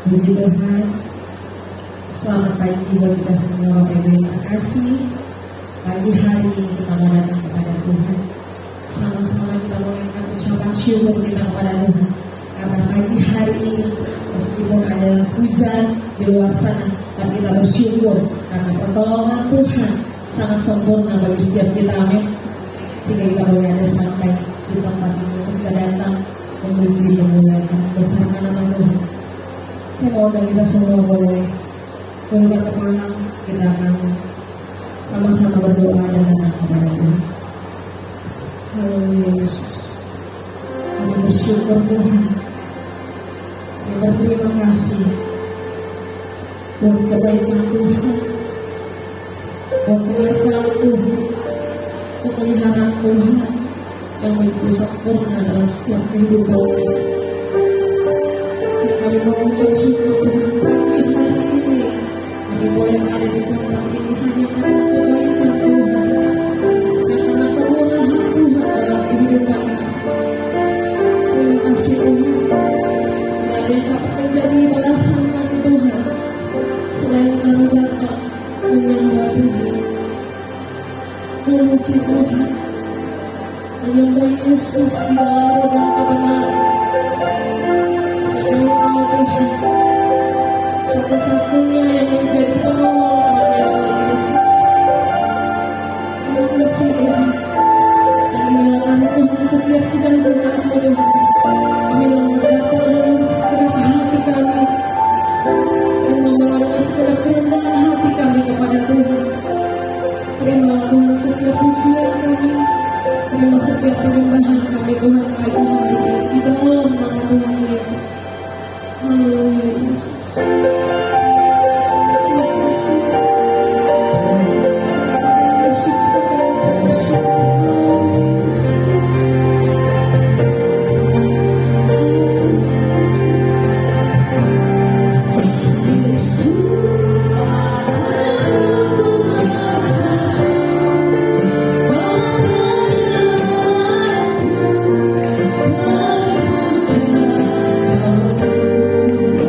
Puji Tuhan, selamat pagi buat kita semua. Bapak Ibu yang terkasih, pagi hari ini kita mau datang kepada Tuhan. Sama-sama kita mengucapkan ucapan syukur kita kepada Tuhan, karena pagi hari ini meskipun ada hujan di luar sana, tapi kita bersyukur karena pertolongan Tuhan sangat sempurna bagi setiap kita. Amin. Sehingga kita boleh ada sampai di tempat ini untuk kita datang memuji, memuliakan, besarkan nama Tuhan. Saya mau dan kita semua boleh tunduk kepala, kita akan sama-sama berdoa dan datang kepada Tuhan. Haleluya Yesus. Kami bersyukur Tuhan. Kami berterima kasih buat kebaikan Tuhan, buat keberkahan Tuhan, buat peliharaan Tuhan yang begitu sempurna dalam setiap kehidupan kita. Kami mengucap syukur Tuhan pagi hari ini. Kami boleh ada di tempat ini hanya karena kebaikan Tuhan, karena kemurahan Tuhan dalam kehidupan kami. Terima kasih Tuhan. Tidak ada yang dapat menjadi balasan kami Tuhan selain kami datang menyembah Tuhan, memuji Tuhan, menyembah Yesus di dalam roh dan kebenaran. Kami tahu Tuhan, satu-satunya yang menjadi penolong kami adalah Yesus. Terima kasih Tuhan. Dan inilah kami Tuhan setiap sidang jemaat-Mu Tuhan. Kami yang datang dengan segenap hati kami, dan membawa segenap kerendahan hati kami kepada Tuhan. Terima Tuhan setiap pujian kami, terima setiap penyembahan kami Tuhan pagi hari ini di dalam nama Tuhan Yesus. Haleluya Yesus. Oh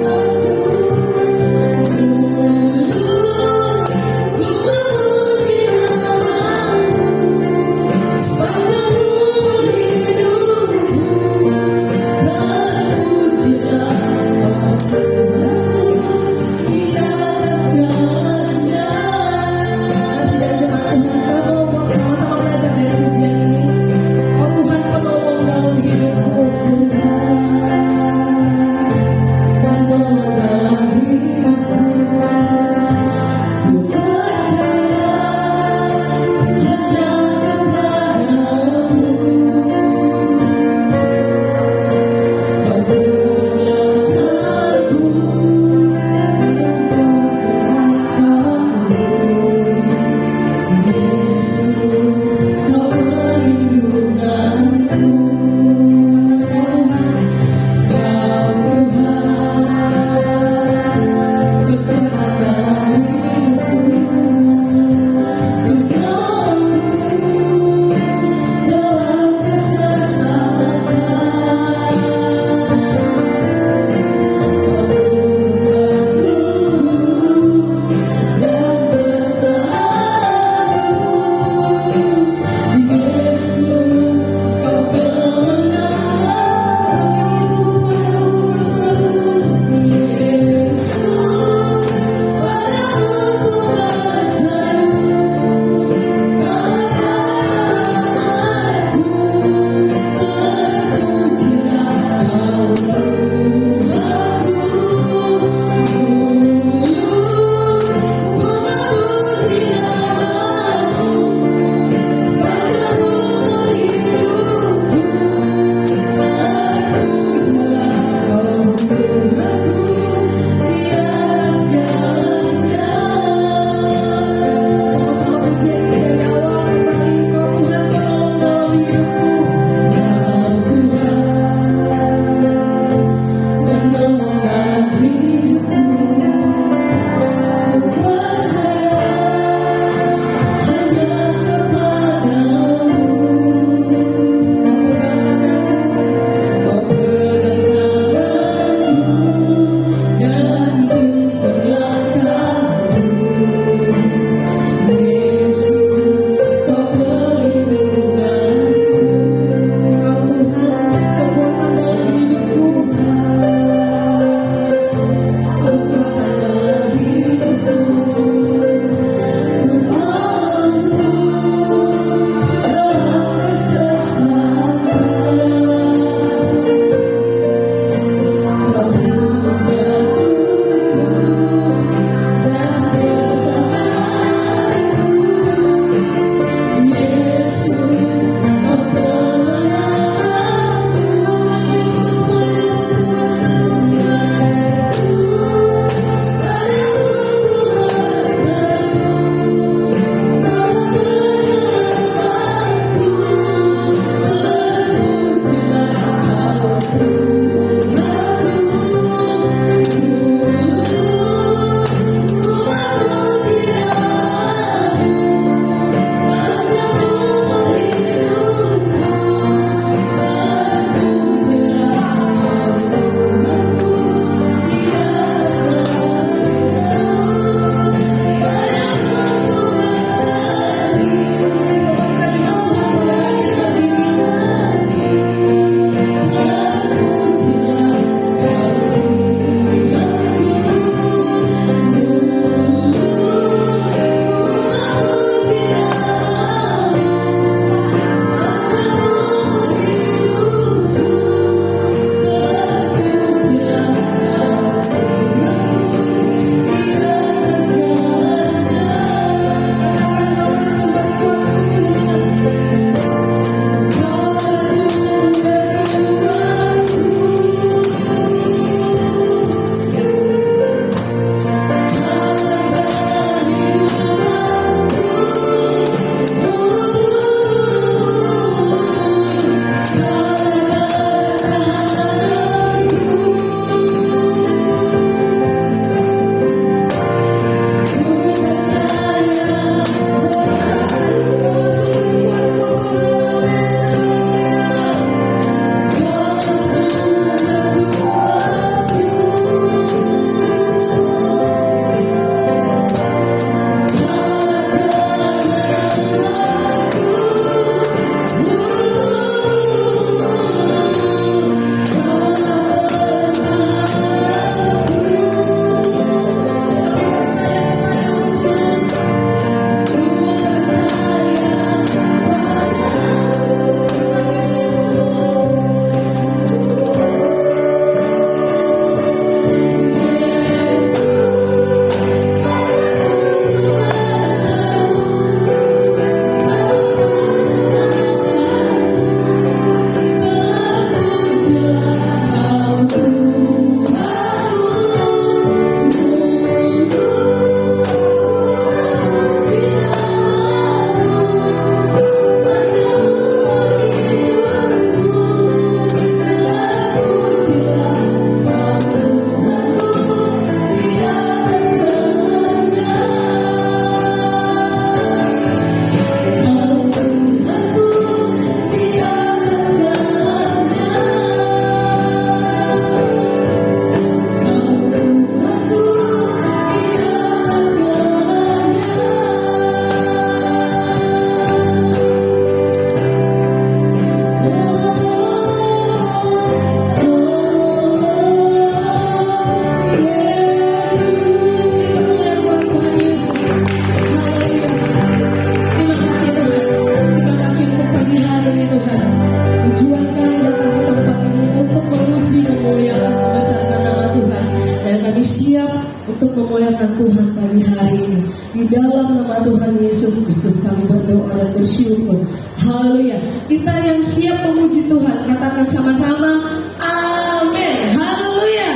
untuk memuliakan Tuhan pagi hari ini. Di dalam nama Tuhan Yesus Kristus kami berdoa dan bersyukur. Haleluya. Kita yang siap memuji Tuhan, katakan sama-sama, amin. Haleluya.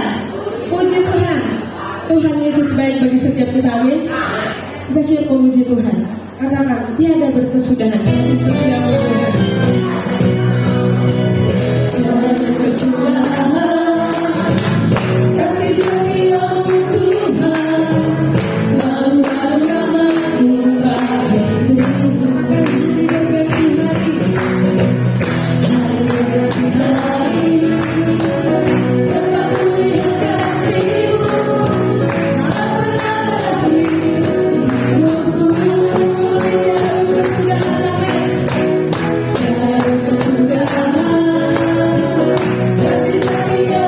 Puji Tuhan. Tuhan Yesus baik bagi setiap kita, amin. Kita siap memuji Tuhan. Katakan, tiada berkesudahan, kasih setia Tuhan. Tiada berkesudahan, kasih setia Tuhan. Selalu baru rahmat-Mu padaku. Hari berganti hari, tetap melihat kasih-Mu. Kasih saya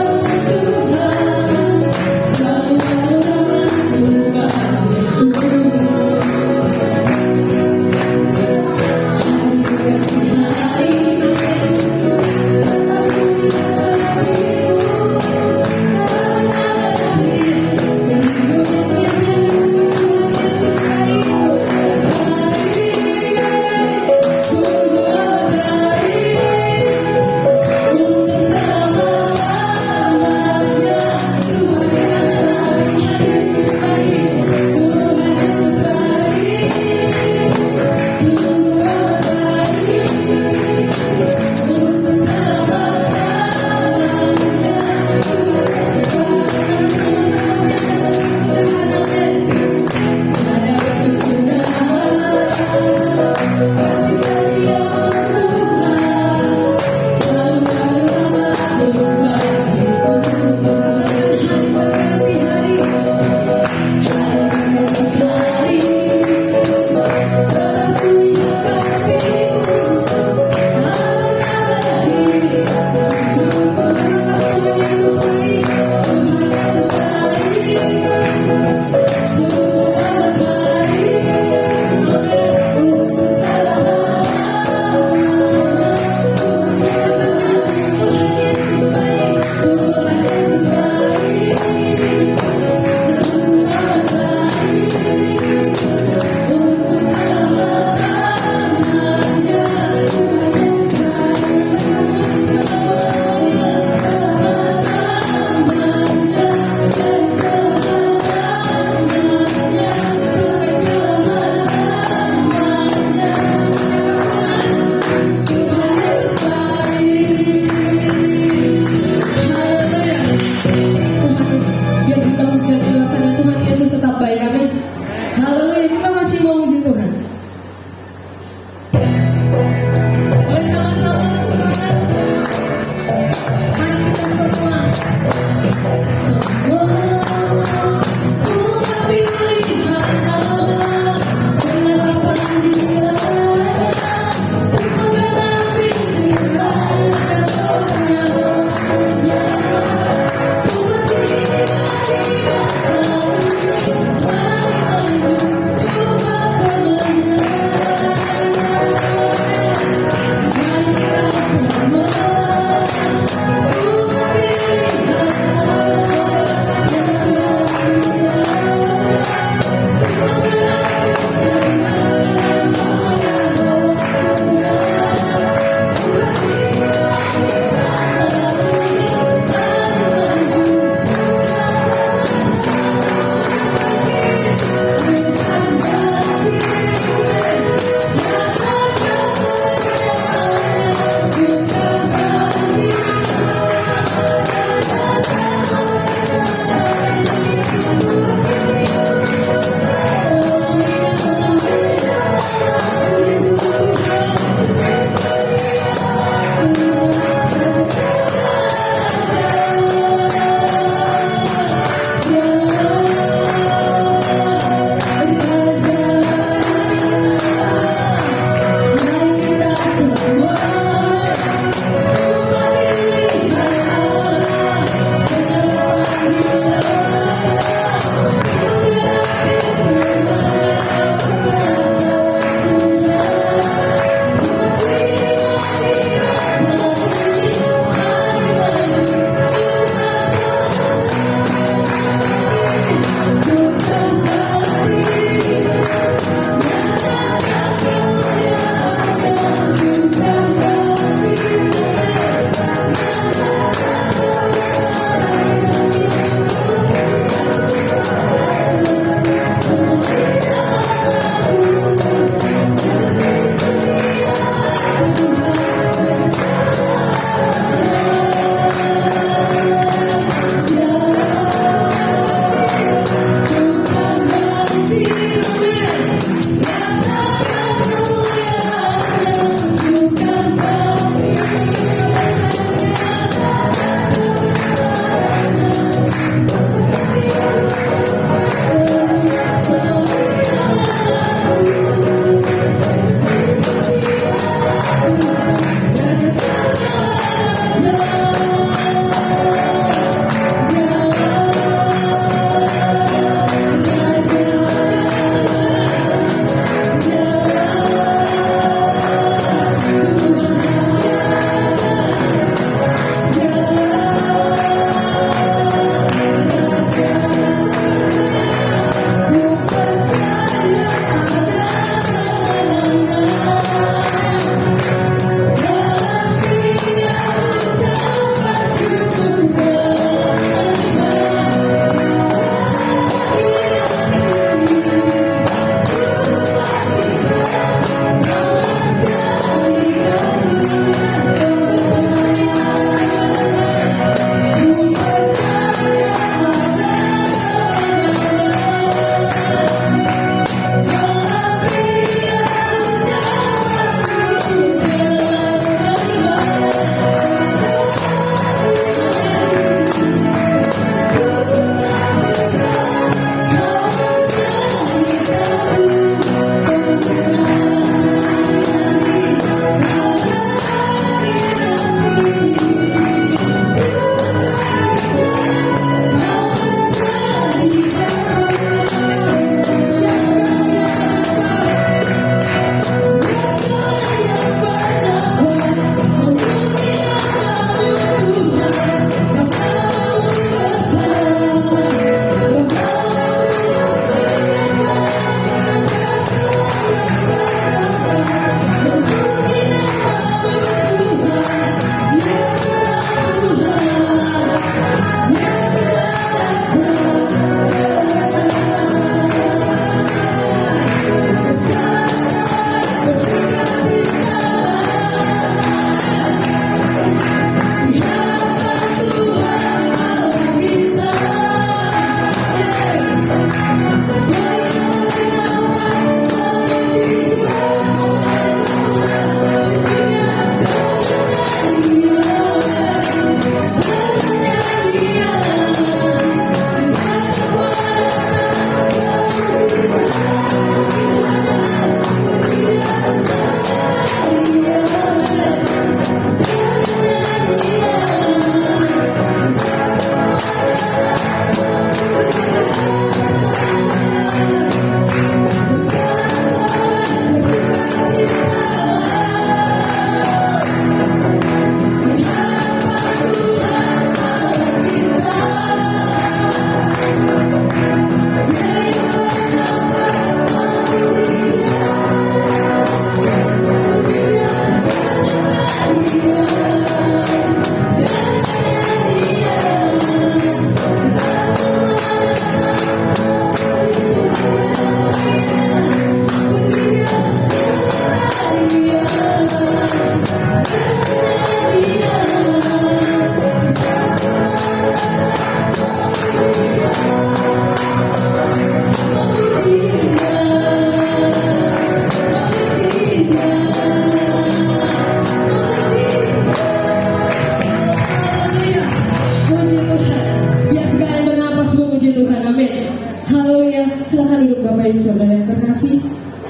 Tuhan, amin. Haleluya. Silakan duduk Bapak Ibu Saudara yang terkasih.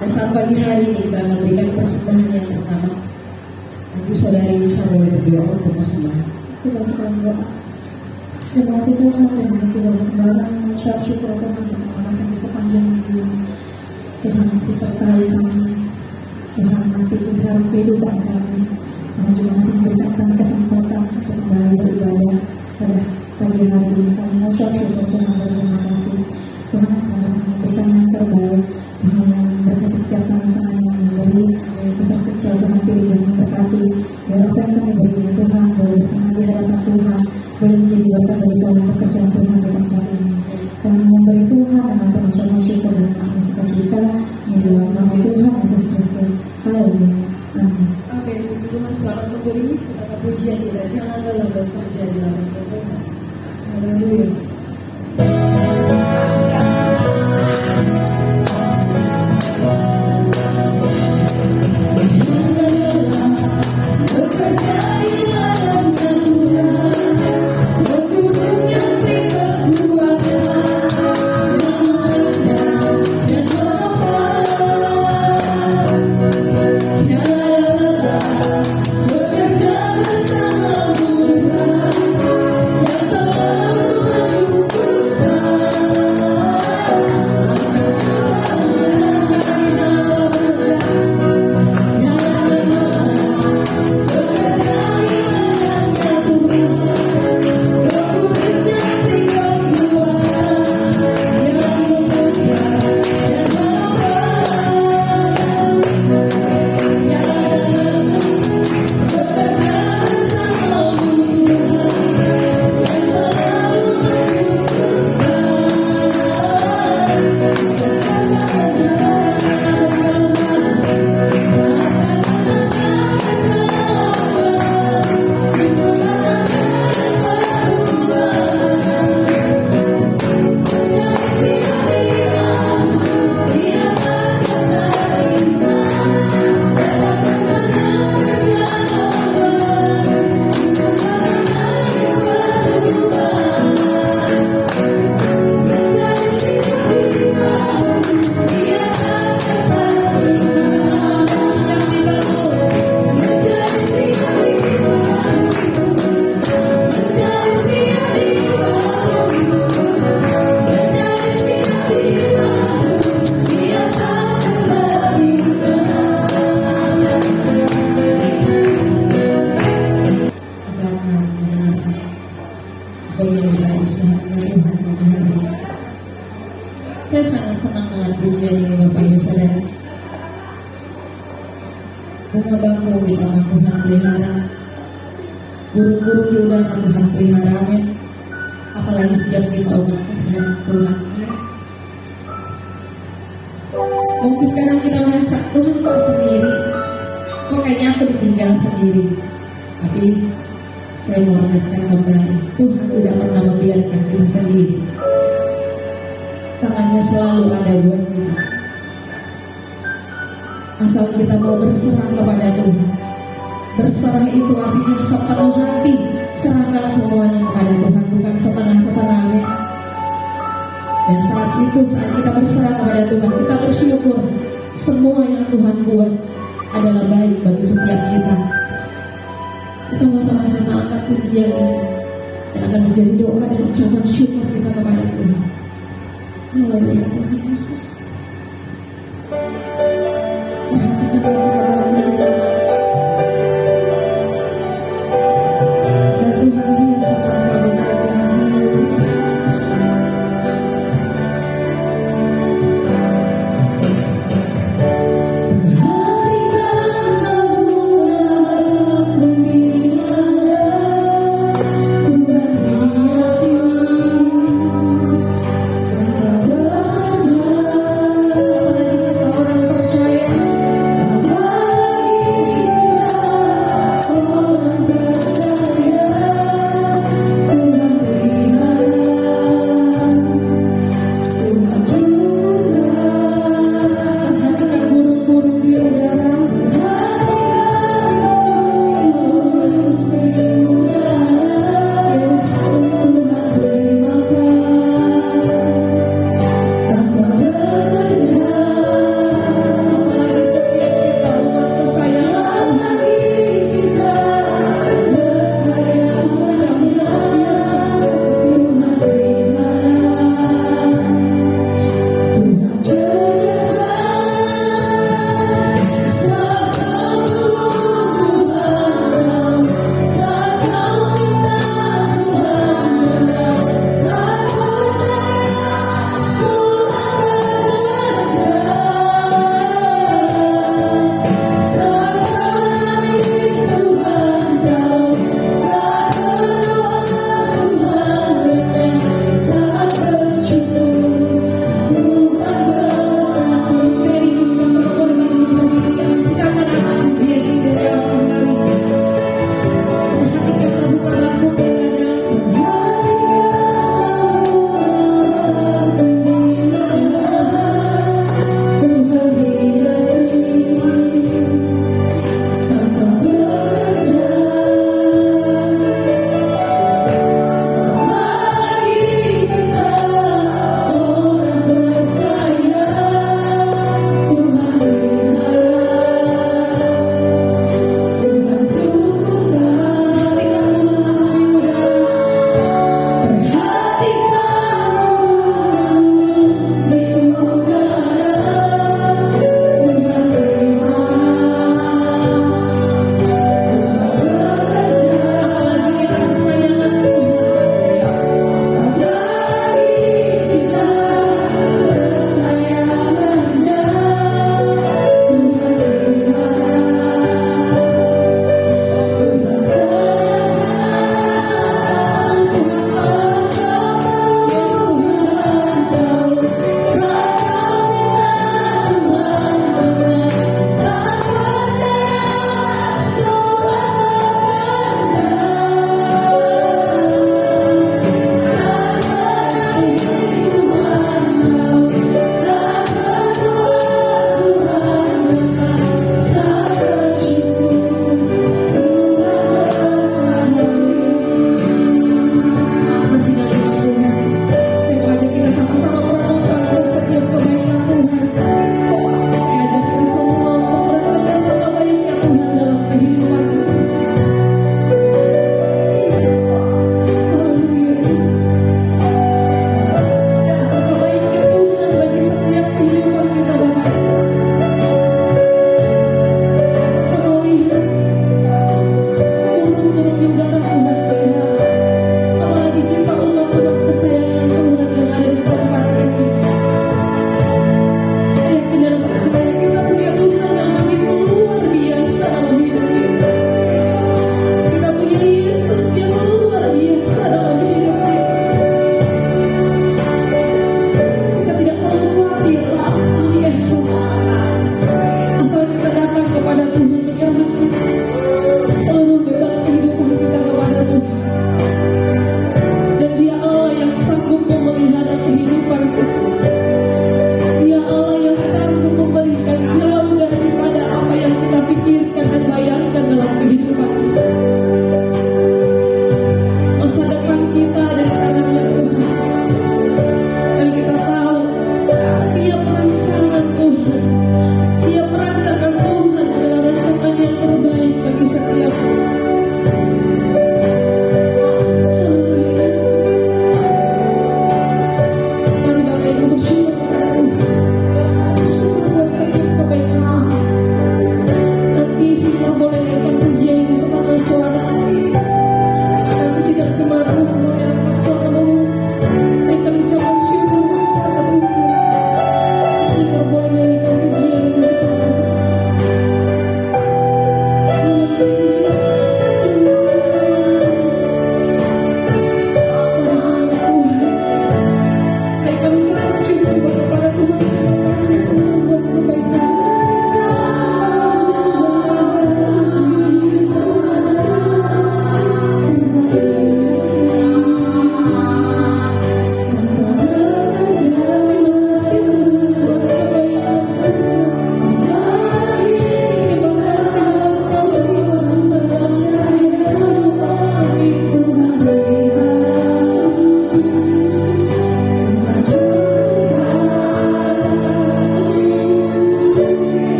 Dan saat pagi hari ini kita memberikan persembahan yang pertama. Nanti saudari bisa boleh berdoa untuk persembahan. Kita sekarang berdoa. Terima kasih Tuhan, terima kasih banyak kembali kami mengucap syukur Tuhan, terima kasih di sepanjang minggu ini. Tuhan masih sertai kami, Tuhan masih pelihara kehidupan kami. Tuhan juga masih memberikan kami kesempatan untuk kembali beribadah pada pagi hari ini. Kami mengucap syukur Tuhan, terima kasih. Tuhan selalu memberikan yang terbaik. Tuhan yang memberkati setiap tangan-tangan yang memberi, besar kecil Tuhan pilih yang memberkati. Biar apa yang kami beri ini Tuhan boleh berkenan di hadapan Tuhan, boleh menjadi berkat bagi dalam pekerjaan Tuhan di tempat ini. Kami memberi Tuhan dengan pengucapan syukur dan penuh sukacita di dalam nama Tuhan Yesus Kristus. Haleluya. Amin. Amin. Tuhan selamat memberi betapa pujian kita jangan lelah bekerja di dalam Tuhan. Haleluya. Saya sangat senang dengan pujian ini Bapak Ibu Saudara. Bunga bakau di taman Tuhan pelihara, burung-burung di udara Tuhan pelihara, amin. Apalagi setiap kita umat kesehatan Tuhan. Mungkin kadang kita merasa Tuhan kok sendiri, kok kayaknya aku ditinggal sendiri. Tapi saya mau ingatkan kembali, Tuhan tidak pernah membiarkan kita sendiri. Tangannya selalu ada buat kita. Asal kita mau berserah kepada Tuhan. Berserah itu artinya sepenuh hati. Serahkan semuanya kepada Tuhan, bukan setengah-setengahnya. Dan saat itu, saat kita berserah kepada Tuhan, kita bersyukur semua yang Tuhan buat adalah baik bagi setiap kita. Kita mau sama-sama angkat pujian ini dan akan menjadi doa dan ucapan syukur kita kepada Tuhan. Haleluya Tuhan Yesus. Perhatikan yang kita bangun kita. Dan Tuhan hias tanpa bekerja. Haleluya Yesus. Perhatikan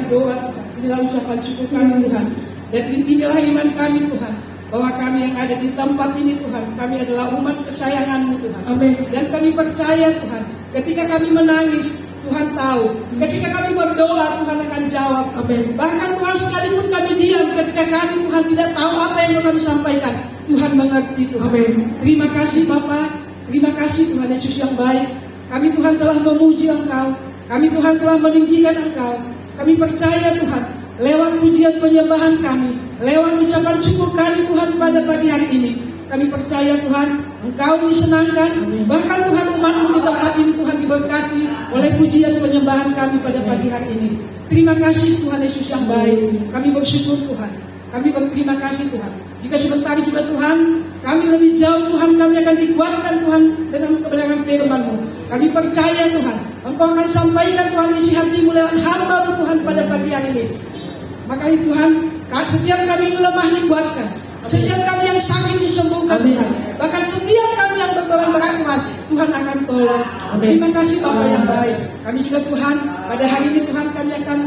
doa Tuhan, inilah ucapan syukur kami Tuhan. Dan inilah iman kami Tuhan, bahwa kami yang ada di tempat ini Tuhan, kami adalah umat kesayangan-Mu Tuhan. Amin. Dan kami percaya Tuhan, ketika kami menangis, Tuhan tahu. Ketika kami berdoa, Tuhan akan jawab. Amin. Bahkan Tuhan, sekalipun kami diam, ketika kami Tuhan tidak tahu apa yang mau kami sampaikan, Tuhan mengerti Tuhan. Amin. Terima kasih Bapa, terima kasih Tuhan Yesus yang baik. Kami Tuhan telah memuji Engkau, kami Tuhan telah meninggikan Engkau. Kami percaya Tuhan, lewat pujian penyembahan kami, lewat ucapan syukur kami Tuhan pada pagi hari ini, kami percaya Tuhan, Engkau disenangkan. Bahkan Tuhan, umat-Mu di tempat ini Tuhan diberkati oleh pujian penyembahan kami pada pagi hari ini. Terima kasih Tuhan Yesus yang baik. Kami bersyukur Tuhan, kami berterima kasih Tuhan. Jika sebentar juga Tuhan, kami lebih jauh Tuhan, kami akan dikuatkan Tuhan dengan kebenaran firman-Mu. Kami percaya Tuhan, Engkau akan sampaikan Tuhan isi hati-Mu lewat hamba-Mu Tuhan pada pagi hari ini. Makanya Tuhan, setiap kami yang lemah dikuatkan, setiap kami yang sakit disembuhkan Tuhan, bahkan setiap kami yang berbeban berat Tuhan akan tolong. Terima kasih Bapa yang baik. Kami juga Tuhan, pada hari ini Tuhan, kami akan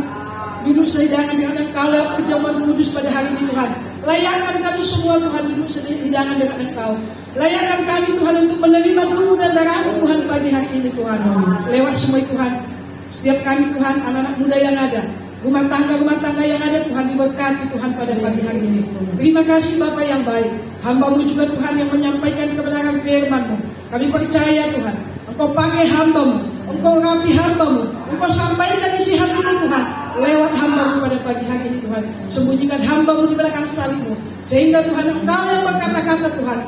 duduk sehidangan dengan Engkau lewat perjamuan kudus pada hari ini Tuhan. Layakkan kami semua Tuhan duduk sehidangan dengan Engkau. Layakkan kami Tuhan untuk menerima tubuh dan darah-Mu Tuhan pagi hari ini Tuhan. Lewat semua Tuhan, setiap kami Tuhan, anak-anak muda yang ada, rumah tangga yang ada Tuhan, diberkati Tuhan pada pagi hari ini. Terima kasih Bapa yang baik. Hamba-Mu juga Tuhan yang menyampaikan kebenaran firman-Mu. Kami percaya Tuhan, Engkau pakai hamba-Mu, Engkau rapi hamba-Mu, Engkau sampaikan isi hati-Mu Tuhan lewat hamba-Mu pada pagi hari ini Tuhan. Sembunyikan hamba-Mu di belakang salib-Mu, sehingga Tuhan Engkau yang berkata-kata Tuhan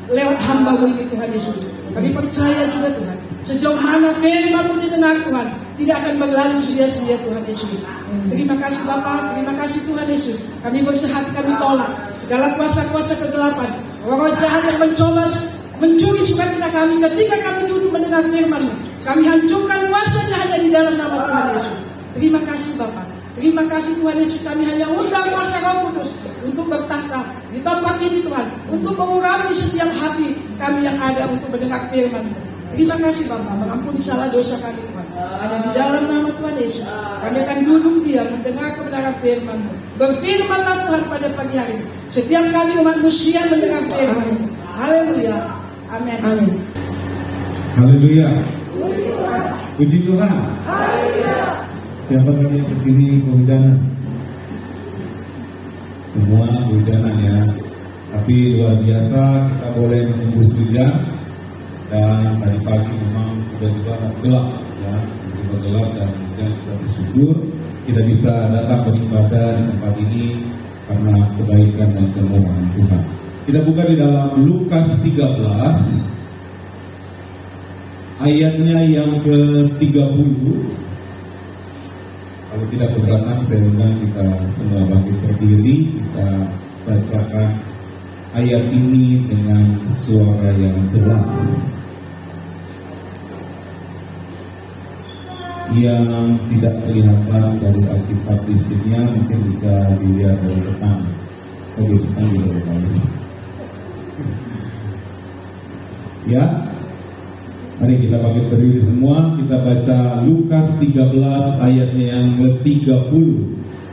lewat hamba-Mu ini Tuhan Yesus. Kami percaya juga Tuhan, sejauh mana firman-Mu didengar Tuhan, tidak akan berlalu sia-sia Tuhan Yesus. Terima kasih Bapa, terima kasih Tuhan Yesus. Kami bersehati, kami tolak segala kuasa-kuasa kegelapan, roh jahat yang mencoba mencuri sukacita kami ketika kami duduk mendengar firman-Mu. Kami hancurkan kuasanya hanya di dalam nama Tuhan Yesus. Terima kasih Bapa, terima kasih Tuhan Yesus. Kami hanya undang kuasa Roh Kudus untuk bertahta di tempat ini Tuhan, untuk mengurapi setiap hati kami yang ada untuk mendengar firman-Mu. Terima kasih Bapa, mengampuni salah dosa kami Tuhan. Hanya di dalam nama Tuhan Yesus, kami akan duduk diam mendengar kebenaran firman-Mu. Berfirmanlah Tuhan pada pagi hari ini. Setiap kali umat manusia mendengar firman-Mu. Haleluya. Amin. Amin. Haleluya. Puji Tuhan. Siapa tadi yang berdiri kehujanan? Semua kehujanan ya. Tapi luar biasa kita boleh menembus hujan. Dan tadi pagi memang tiba-tiba gelap ya, tiba-tiba gelap dan hujan. Kita bersyukur kita bisa datang beribadah di tempat ini karena kebaikan dan kemurahan Tuhan. Kita buka di dalam Lukas 13 ayatnya yang ke-30. Kalau tidak keberatan, saya undang kita semua bangkit berdiri, kita bacakan ayat ini dengan suara yang jelas. Yang tidak kelihatan dari Alkitab isinya mungkin bisa dilihat dari depan. Dari depan juga dari ya, mari kita bangkit berdiri semua. Kita baca Lukas 13 ayatnya yang ke-30.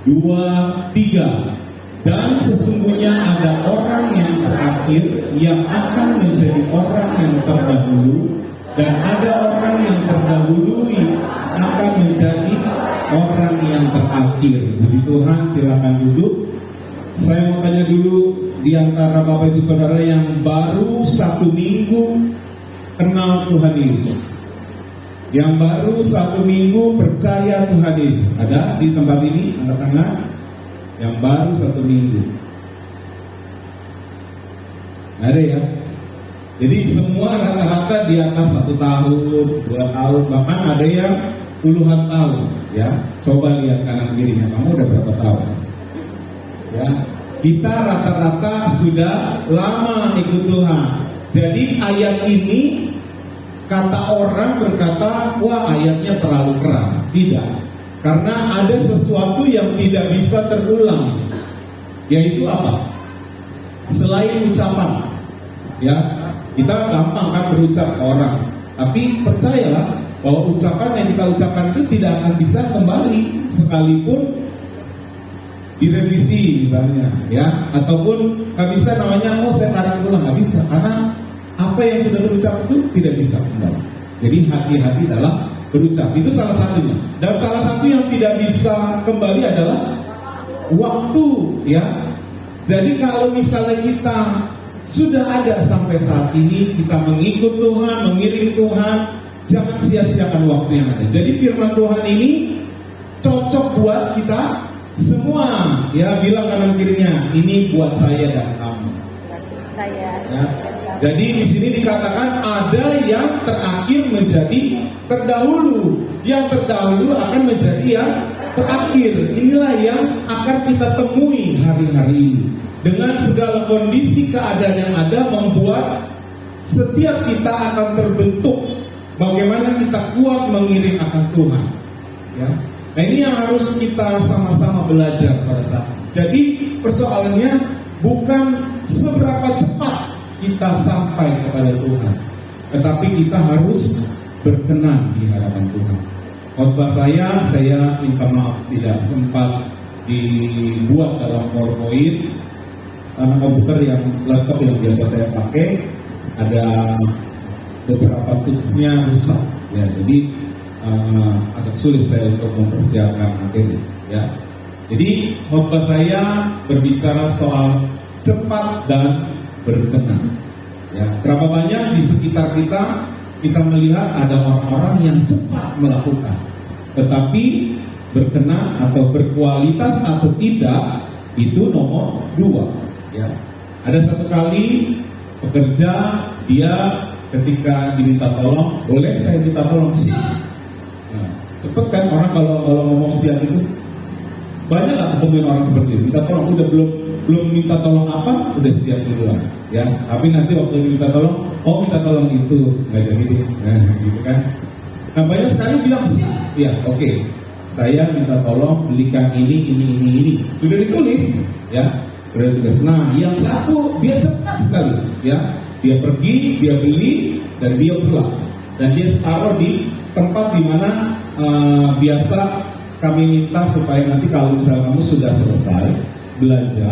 2, 3. Dan sesungguhnya ada orang yang terakhir yang akan menjadi orang yang terdahulu, dan ada orang yang terdahului akan menjadi orang yang terakhir. Puji Tuhan, silakan duduk. Saya mau tanya dulu, di antara Bapak Ibu Saudara yang baru 1 minggu kenal Tuhan Yesus, yang baru 1 minggu percaya Tuhan Yesus, ada di tempat ini? Angkat tangan. Yang baru 1 minggu. Ada ya? Jadi semua rata-rata di atas 1 tahun, 2 tahun, bahkan ada yang puluhan tahun. Ya, coba lihat kanan kirinya, kamu udah berapa tahun? Ya, kita rata-rata sudah lama ikut Tuhan. Jadi ayat ini, kata orang berkata, wah ayatnya terlalu keras. Tidak, karena ada sesuatu yang tidak bisa terulang. Yaitu apa? Selain ucapan. Ya, kita gampang kan berucap ke orang, tapi percayalah, bahwa ucapan yang kita ucapkan itu tidak akan bisa kembali sekalipun direvisi misalnya, ya, ataupun nggak bisa namanya saya tarik ulang, nggak bisa, karena apa yang sudah terucap itu tidak bisa kembali. Jadi hati-hati dalam berucap, itu salah satunya. Dan salah satu yang tidak bisa kembali adalah waktu, ya. Jadi kalau misalnya kita sudah ada sampai saat ini, kita mengikut Tuhan, mengiring Tuhan, jangan sia-siakan waktu yang ada. Jadi firman Tuhan ini cocok buat kita semua, ya. Bilang kanan kirinya, ini buat saya dan kamu. Ya. Jadi di sini dikatakan ada yang terakhir menjadi terdahulu, yang terdahulu akan menjadi yang terakhir. Inilah yang akan kita temui hari-hari ini. Dengan segala kondisi keadaan yang ada membuat setiap kita akan terbentuk bagaimana kita kuat mengiring akan Tuhan, ya. Nah ini yang harus kita sama-sama belajar pada saat ini. Jadi persoalannya bukan seberapa cepat kita sampai kepada Tuhan, tetapi kita harus berkenan di hadapan Tuhan. Khotbah saya minta maaf tidak sempat dibuat dalam PowerPoint karena komputer yang laptop yang biasa saya pakai ada beberapa tools-nya rusak, ya. Jadi agak sulit saya untuk mempersiapkan materi, ya. Jadi khotbah saya berbicara soal cepat dan berkenan, ya. Berapa banyak di sekitar kita melihat ada orang-orang yang cepat melakukan, tetapi berkenan atau berkualitas atau tidak itu nomor 2, ya. Ada satu kali pekerja, dia ketika diminta tolong, boleh saya minta tolong? Siap. Nah, cepet kan orang kalau ngomong siap itu. Banyak gak ketemuin orang seperti itu? Minta tolong, udah belum minta tolong apa, udah siap duluan, ya. Tapi nanti waktu minta tolong, minta tolong itu, nggak jadi, gitu kan. Nah banyak sekali bilang siap, ya, oke. Saya minta tolong belikan ini. Sudah ditulis, ya. Sudah ditulis. Nah yang satu dia cepat sekali, ya. Dia pergi, dia beli, dan dia pulang. Dan dia taruh di tempat di mana biasa kami minta supaya nanti kalau misalnya kamu sudah selesai belanja,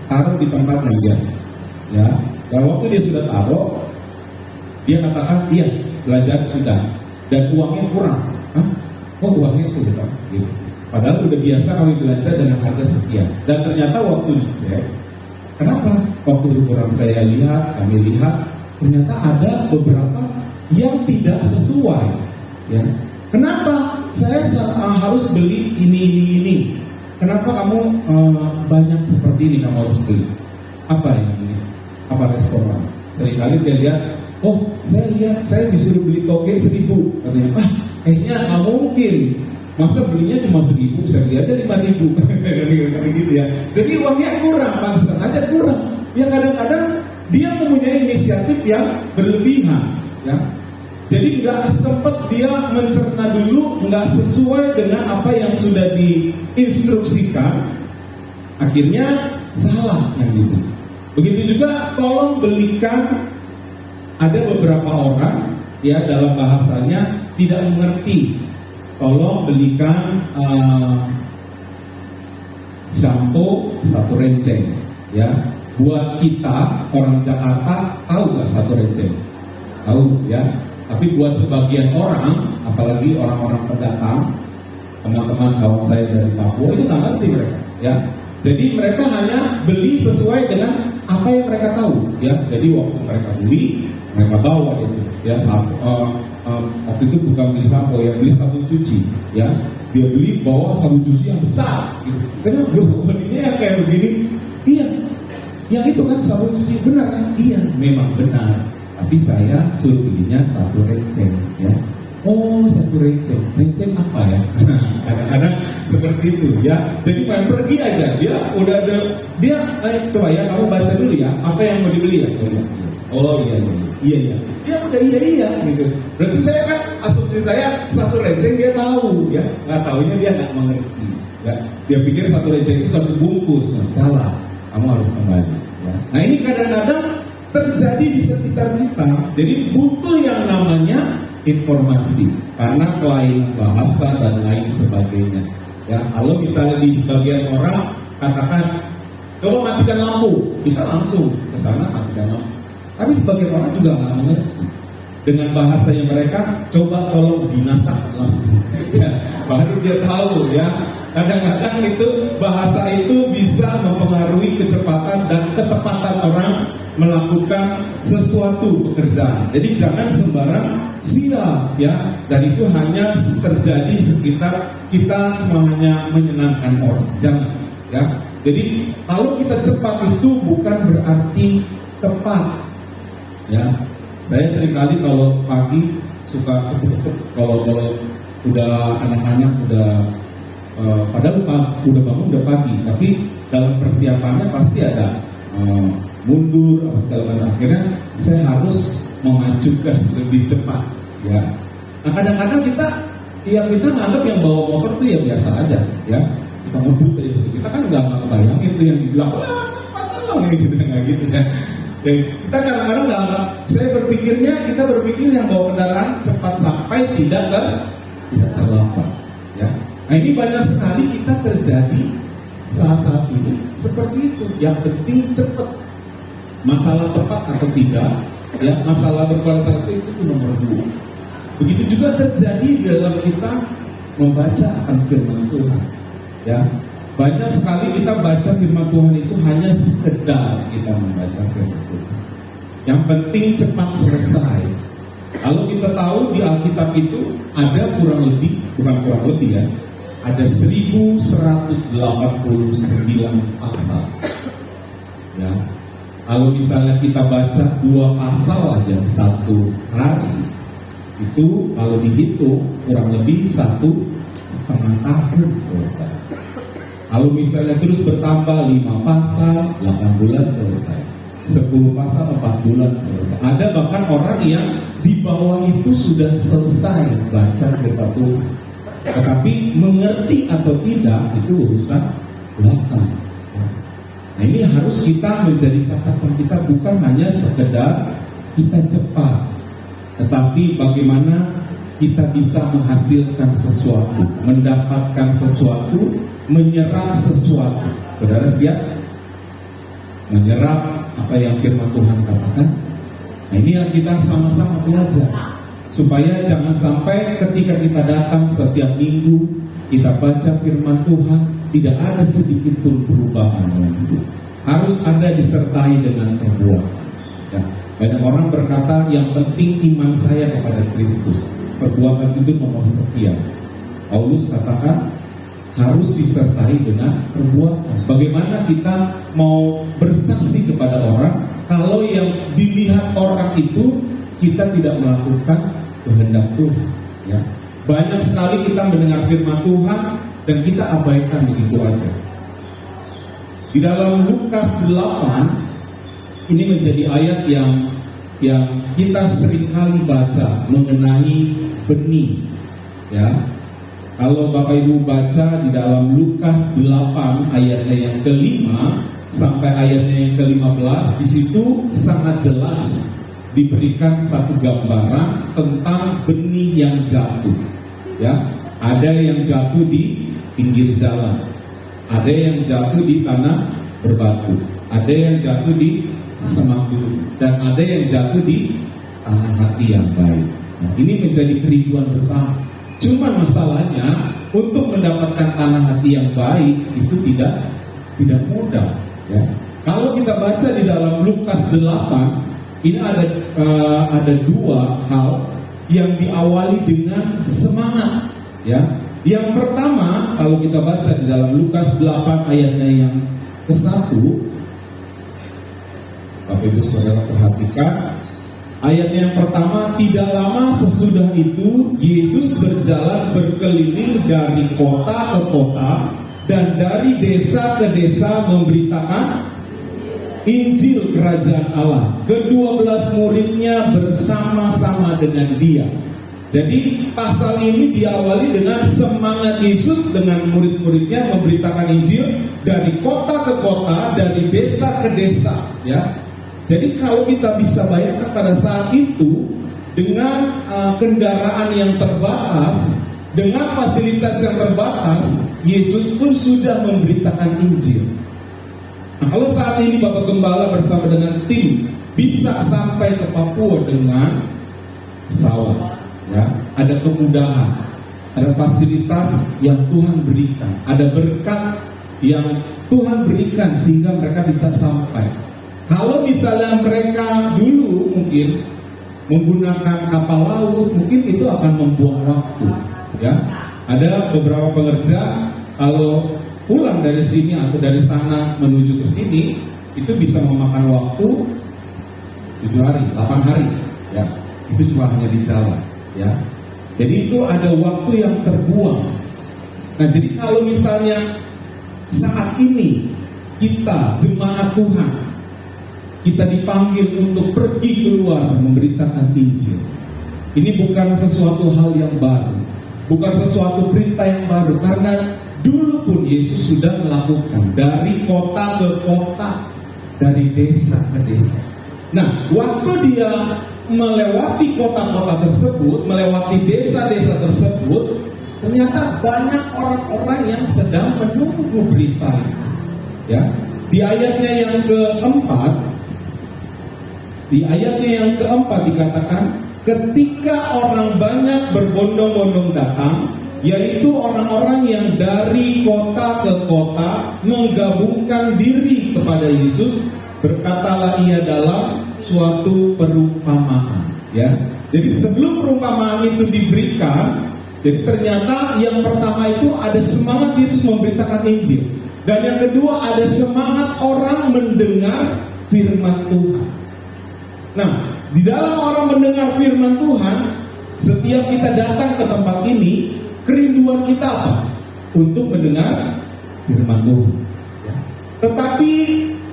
taruh di tempatnya dia, ya. Dan waktu dia sudah taruh, dia katakan, iya, belanjaan sudah, dan uangnya kurang. Hah? Oh uangnya kurang, gitu. Padahal udah biasa kami belanja dengan harga sekian. Dan ternyata waktu dicek, kenapa? Waktu kurang saya lihat, kami lihat, ternyata ada beberapa yang tidak sesuai, ya. Kenapa saya harus beli ini? Kenapa kamu banyak seperti ini kamu harus beli? Apa ini? Apa responnya? Seringkali dia lihat, saya disuruh beli toge 1.000, katanya. Kayaknya nggak mungkin. Masa belinya cuma 1.000, saya beli aja 5.000, gitu ya. Jadi uangnya kurang, pantesan aja kurang. Ya kadang-kadang dia mempunyai inisiatif yang berlebihan, ya. Jadi nggak sempat dia mencerna dulu, nggak sesuai dengan apa yang sudah diinstruksikan, akhirnya salah yang itu. Begitu juga tolong belikan, ada beberapa orang, ya, dalam bahasanya tidak mengerti. Tolong belikan shampoo 1 renceng, ya. Buat kita orang Jakarta tahu nggak 1 renceng? Tahu, ya. Tapi buat sebagian orang, apalagi orang-orang pendatang, teman-teman kawan saya dari Papua, itu nggak ngerti mereka, ya. Jadi mereka hanya beli sesuai dengan apa yang mereka tahu, ya. Jadi waktu mereka beli, mereka bawa itu, ya. Waktu itu bukan beli sampo, yang beli sabun cuci, ya. Dia beli bawa sabun cuci yang besar, gitu. Karena belinya yang kayak begini, iya. Yang itu kan sabun cuci, benar kan? Iya, memang benar. Tapi saya suruh belinya 1 renceng, ya. 1 renceng. Renceng apa ya? Kadang-kadang seperti itu, ya. Jadi main pergi aja, dia udah ada, dia coba ya kamu baca dulu ya, apa yang mau dibeli ya? Iya. Dia udah iya gitu. Berarti saya kan asumsi saya 1 renceng dia tahu, ya. Nggak tahunya dia nggak mengerti, ya. Dia pikir 1 renceng itu 1 bungkus, salah. Kamu harus kembali, ya. Nah ini kadang-kadang terjadi di sekitar kita. Jadi butuh yang namanya informasi karena kelainan bahasa dan lain sebagainya. Ya, kalau misalnya di sebagian orang katakan coba matikan lampu, kita langsung ke sana matikan lampu. Tapi sebagian orang juga nggak mengerti. Dengan bahasanya mereka, coba tolong binasakan lampu. Ya, baru dia tahu ya. Kadang-kadang itu bahasa itu bisa mempengaruhi kecepatan dan ketepatan orang melakukan sesuatu pekerjaan. Jadi jangan sembarang siap ya. Dan itu hanya terjadi sekitar kita cuma hanya menyenangkan orang. Jangan ya. Jadi kalau kita cepat itu bukan berarti tepat. Ya, saya seringkali kalau pagi suka cepet-cepet kalau udah anak-anak udah padahal udah bangun udah pagi, tapi dalam persiapannya pasti ada mundur apa segala macam. Akhirnya saya harus memajukan lebih cepat. Ya, nah kadang-kadang kita nganggap yang bawa motor itu ya biasa aja, ya kita ngebut aja, kita kan nggak bayang itu yang dibilang apa gitu nggak gitu ya. Dan kita kadang-kadang nggak, kita berpikir yang bawa kendaraan cepat sampai tidak terlambat. Ya, nah ini banyak sekali kita terjadi saat-saat ini seperti itu. Yang penting cepat. Masalah tepat atau tidak, ya masalah berkualitas itu nomor 2. Begitu juga terjadi dalam kita membaca akan firman Tuhan. Ya, banyak sekali kita baca firman Tuhan itu hanya sekedar kita membaca firman Tuhan. Yang penting cepat selesai. Kalau kita tahu di Alkitab itu ada ada 1189 pasal. Ya, kalau misalnya kita baca 2 pasal aja satu hari, itu kalau dihitung kurang lebih 1,5 tahun selesai. Kalau misalnya terus bertambah 5 pasal 8 bulan selesai, 10 pasal 4 bulan selesai. Ada bahkan orang yang di bawah itu sudah selesai baca firman Tuhan, tetapi mengerti atau tidak itu urusan belakang. Nah ini harus kita menjadi catatan kita, bukan hanya sekedar kita cepat, tetapi bagaimana kita bisa menghasilkan sesuatu, mendapatkan sesuatu, menyerap sesuatu. Saudara siap? Menyerap apa yang firman Tuhan katakan. Nah ini yang kita sama-sama belajar, supaya jangan sampai ketika kita datang setiap minggu kita baca firman Tuhan tidak ada sedikit pun perubahan dalam hidup. Harus ada disertai dengan perbuatan. Ya, banyak orang berkata yang penting iman saya kepada Kristus, perbuatan itu nomor sekian. Paulus katakan harus disertai dengan perbuatan. Bagaimana kita mau bersaksi kepada orang kalau yang dilihat orang itu kita tidak melakukan kehendak Tuhan? Ya. Banyak sekali kita mendengar firman Tuhan dan kita abaikan begitu aja. Di dalam Lukas 8 ini menjadi ayat yang kita seringkali baca mengenai benih. Ya, kalau Bapak Ibu baca di dalam Lukas 8 ayatnya yang ke-5 sampai ayatnya yang ke-15, di situ sangat jelas diberikan satu gambaran tentang benih yang jatuh. Ya, ada yang jatuh di pinggir jalan, ada yang jatuh di tanah berbatu, ada yang jatuh di semak gurun, dan ada yang jatuh di tanah hati yang baik. Nah, ini menjadi kerinduan bersama. Cuman masalahnya untuk mendapatkan tanah hati yang baik itu tidak mudah. Ya. Kalau kita baca di dalam Lukas 8, ini ada 2 hal yang diawali dengan semangat. Ya. Yang pertama, kalau kita baca di dalam Lukas 8 ayatnya yang ke-1, Bapak Ibu Saudara perhatikan ayatnya yang pertama. Tidak lama sesudah itu Yesus berjalan berkeliling dari kota ke kota dan dari desa ke desa memberitakan Injil Kerajaan Allah. Ke-12 muridnya bersama-sama dengan dia. Jadi pasal ini diawali dengan semangat Yesus dengan murid-muridnya memberitakan Injil dari kota ke kota, dari desa ke desa. Ya. Jadi kalau kita bisa bayangkan pada saat itu dengan kendaraan yang terbatas, dengan fasilitas yang terbatas, Yesus pun sudah memberitakan Injil. Nah, kalau saat ini Bapak Gembala bersama dengan tim bisa sampai ke Papua dengan pesawat, ya, ada kemudahan, ada fasilitas yang Tuhan berikan, ada berkat yang Tuhan berikan sehingga mereka bisa sampai. Kalau misalnya mereka dulu mungkin menggunakan kapal laut, mungkin itu akan membuang waktu. Ya, ada beberapa pekerja kalau pulang dari sini atau dari sana menuju ke sini itu bisa memakan waktu 7 hari, 8 hari. Ya, itu cuma hanya di jalan. Ya, jadi itu ada waktu yang terbuang. Nah, jadi kalau misalnya saat ini kita jemaat Tuhan, kita dipanggil untuk pergi keluar memberitakan Injil. Ini bukan sesuatu hal yang baru, bukan sesuatu perintah yang baru, karena dulu pun Yesus sudah melakukan dari kota ke kota, dari desa ke desa. Nah, waktu dia melewati kota-kota tersebut, melewati desa-desa tersebut, ternyata banyak orang-orang yang sedang menunggu berita itu. Ya, di ayatnya yang keempat dikatakan, ketika orang banyak berbondong-bondong datang, yaitu orang-orang yang dari kota ke kota menggabungkan diri kepada Yesus, berkatalah ia dalam suatu perumpamaan. Ya, jadi sebelum perumpamaan itu diberikan, jadi ternyata yang pertama itu ada semangat Yesus memberitakan Injil, dan yang kedua ada semangat orang mendengar firman Tuhan. Nah, di dalam orang mendengar firman Tuhan, setiap kita datang ke tempat ini, kerinduan kita apa? Untuk mendengar firman Tuhan. Ya. Tetapi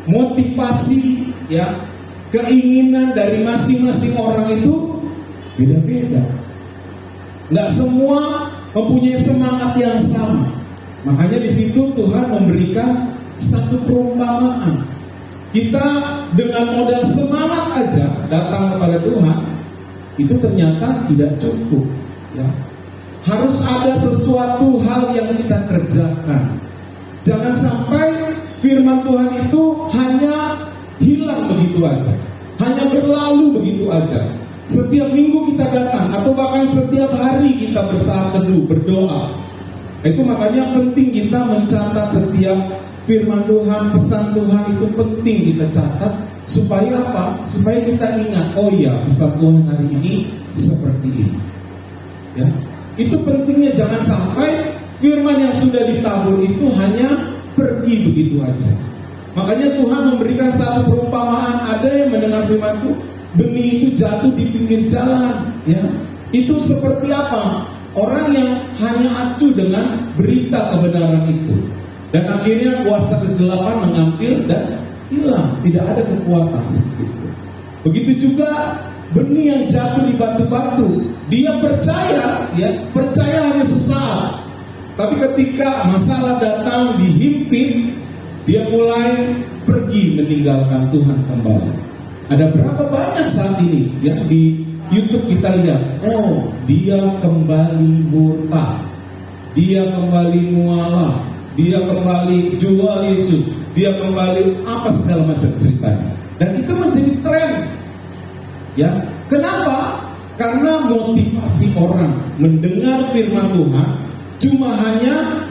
motivasi, ya, keinginan dari masing-masing orang itu beda-beda. Nggak semua mempunyai semangat yang sama. Makanya di situ Tuhan memberikan satu perumpamaan. Kita dengan modal semangat aja datang kepada Tuhan, itu ternyata tidak cukup. Ya. Harus ada sesuatu hal yang kita kerjakan. Jangan sampai firman Tuhan itu hanya hilang begitu aja, hanya berlalu begitu aja. Setiap minggu kita datang, atau bahkan setiap hari kita bersaat teduh, berdoa. Itu makanya penting kita mencatat setiap firman Tuhan, pesan Tuhan itu penting kita catat. Supaya apa? Supaya kita ingat, oh iya, pesan Tuhan hari ini seperti ini. Ya, itu pentingnya. Jangan sampai firman yang sudah ditabur itu hanya pergi begitu aja. Makanya Tuhan memberikan satu perumpamaan. Ada yang mendengar firman itu, benih itu jatuh di pinggir jalan. Ya, itu seperti apa? Orang yang hanya acuh dengan berita kebenaran itu, dan akhirnya kuasa kegelapan mengambil dan hilang, tidak ada kekuatan seperti itu. Begitu juga benih yang jatuh di batu-batu, dia percaya, ya, percaya hanya sesaat. Tapi ketika masalah datang, dihimpit, dia mulai pergi meninggalkan Tuhan kembali. Ada berapa banyak saat ini, ya, di YouTube kita lihat, oh, dia kembali murtad, dia kembali mualaf, dia kembali jual Yesus, dia kembali apa segala macam ceritanya. Dan itu menjadi tren. Ya, kenapa? Karena motivasi orang mendengar firman Tuhan cuma hanya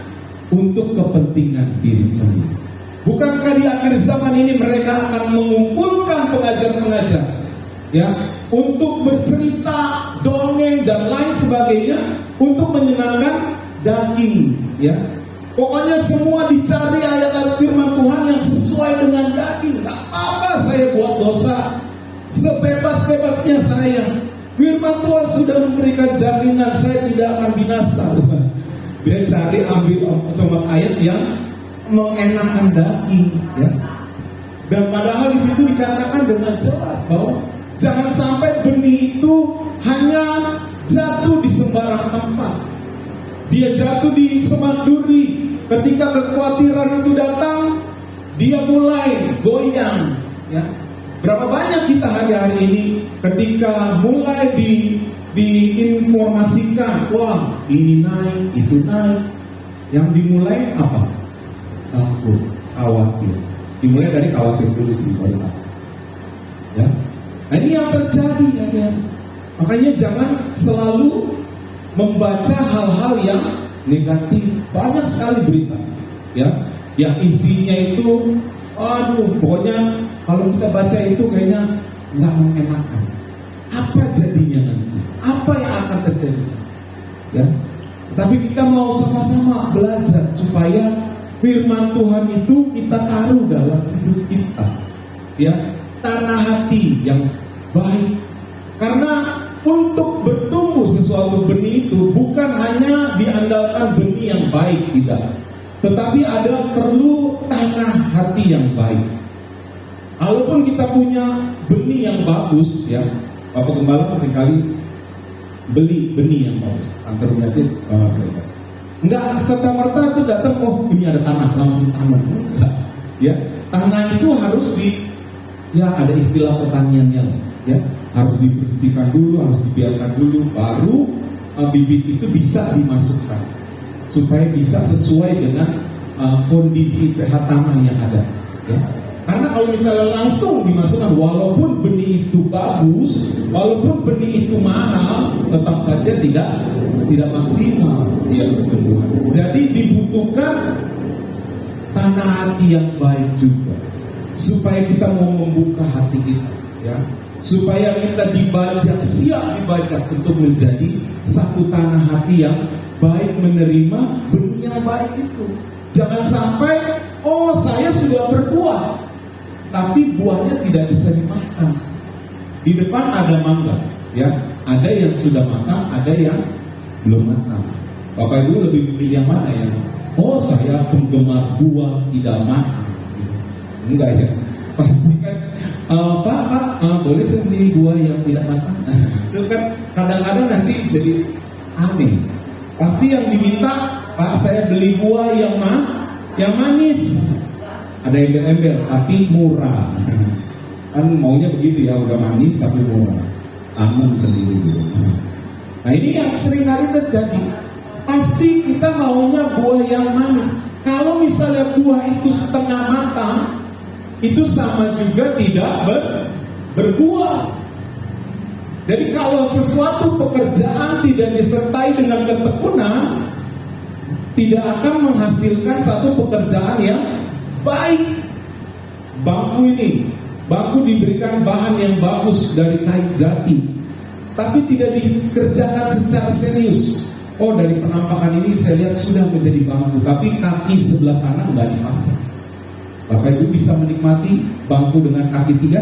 untuk kepentingan diri sendiri. Bukankah di akhir zaman ini mereka akan mengumpulkan pengajar-pengajar, ya, untuk bercerita dongeng dan lain sebagainya untuk menyenangkan daging, ya. Pokoknya semua dicari ayat-ayat firman Tuhan yang sesuai dengan daging. Gak apa-apa saya buat dosa, sebebas-bebasnya saya. Firman Tuhan sudah memberikan jaminan saya tidak akan binasa. Dia cari ambil cuma ayat yang mengenakan daging, ya. Dan padahal di situ dikatakan dengan jelas bahwa jangan sampai benih itu hanya jatuh di sembarang tempat. Dia jatuh di semak duri. Ketika kekhawatiran itu datang, dia mulai goyang. Ya. Berapa banyak kita hari-hari ini ketika mulai diinformasikan, wah ini naik, itu naik, yang dimulai apa? Takut, khawatir. Dimulai dari khawatir dulu sih, baru takut. Ya, nah ini yang terjadi ya. Makanya jangan selalu membaca hal-hal yang negatif. Banyak sekali berita, ya, yang isinya itu, aduh, pokoknya kalau kita baca itu kayaknya nggak mengenakan. Apa jadinya nanti? Apa yang akan terjadi? Ya, tapi kita mau sama-sama belajar supaya firman Tuhan itu kita taruh dalam hidup kita, ya, tanah hati yang baik. Karena untuk bertumbuh sesuatu benih itu bukan hanya diandalkan benih yang baik, tidak, tetapi ada perlu tanah hati yang baik. Walaupun kita punya benih yang bagus, ya, Bapak Gembala seringkali beli benih yang bagus, antar penyakit saya. Enggak serta-merta itu datang, oh ini ada tanah, langsung tanam. Enggak, ya, tanah itu harus ya ada istilah pertaniannya, ya, harus dibersihkan dulu, harus dibiarkan dulu, baru bibit itu bisa dimasukkan supaya bisa sesuai dengan kondisi pH tanah yang ada, ya. Karena kalau misalnya langsung dimasukkan, walaupun benih itu bagus, walaupun benih itu mahal, tetap saja tidak maksimal dia pertumbuhan. Jadi dibutuhkan tanah hati yang baik juga, supaya kita mau membuka hati kita, ya, supaya kita dibajak, siap dibajak untuk menjadi satu tanah hati yang baik, menerima benih yang baik itu. Jangan sampai, oh saya sudah berbuah, tapi buahnya tidak bisa dimakan. Di depan ada mangga, ya, ada yang sudah matang, ada yang belum matang. Bapak Ibu lebih pilih yang mana ya? Oh saya penggemar buah tidak matang. Enggak ya? Pasti kan, Pak, boleh saya beli buah yang tidak matang? Itu kan kadang-kadang nanti jadi aneh. Pasti yang diminta, Pak saya beli buah yang manis. Ada embel-embel tapi murah. Kan maunya begitu ya, udah manis tapi murah. Aman sendiri gitu. Nah ini yang sering kali terjadi. Pasti kita maunya buah yang manis. Kalau misalnya buah itu setengah matang, itu sama juga tidak berbuah. Jadi kalau sesuatu pekerjaan tidak disertai dengan ketekunan, tidak akan menghasilkan satu pekerjaan yang baik. Bangku diberikan bahan yang bagus dari kayu jati, tapi tidak dikerjakan secara serius. Oh dari penampakan ini saya lihat sudah menjadi bangku, tapi kaki sebelah sana nggak dipasang. Bapak Ibu bisa menikmati bangku dengan kaki 3?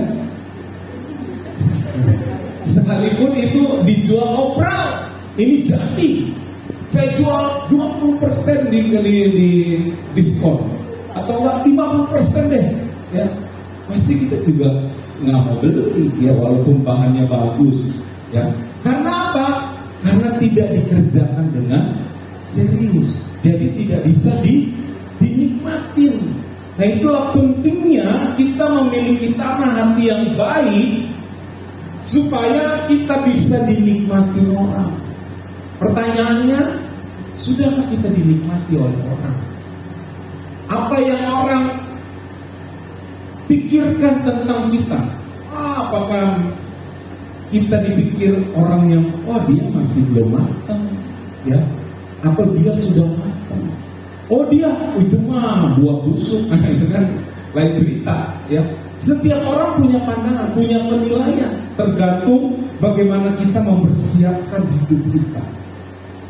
Sekalipun itu dijual opral, ini jati, saya jual 20% di diskon, atau enggak 50% deh, ya, pasti kita juga nggak mau beli, ya, walaupun bahannya bagus, ya. Karena apa? Karena tidak dikerjakan dengan serius, jadi tidak bisa dinikmatin. Nah itulah pentingnya kita memiliki tanah hati yang baik, supaya kita bisa dinikmati orang. Pertanyaannya, sudahkah kita dinikmati oleh orang? Apa yang orang pikirkan tentang kita? Apakah kita dipikir orang yang, oh dia masih belum matang, ya? Atau dia sudah matang? Oh dia, itu mah buah busuk, itu kan lain cerita, ya. Setiap orang punya pandangan, punya penilaian, tergantung bagaimana kita mempersiapkan hidup kita.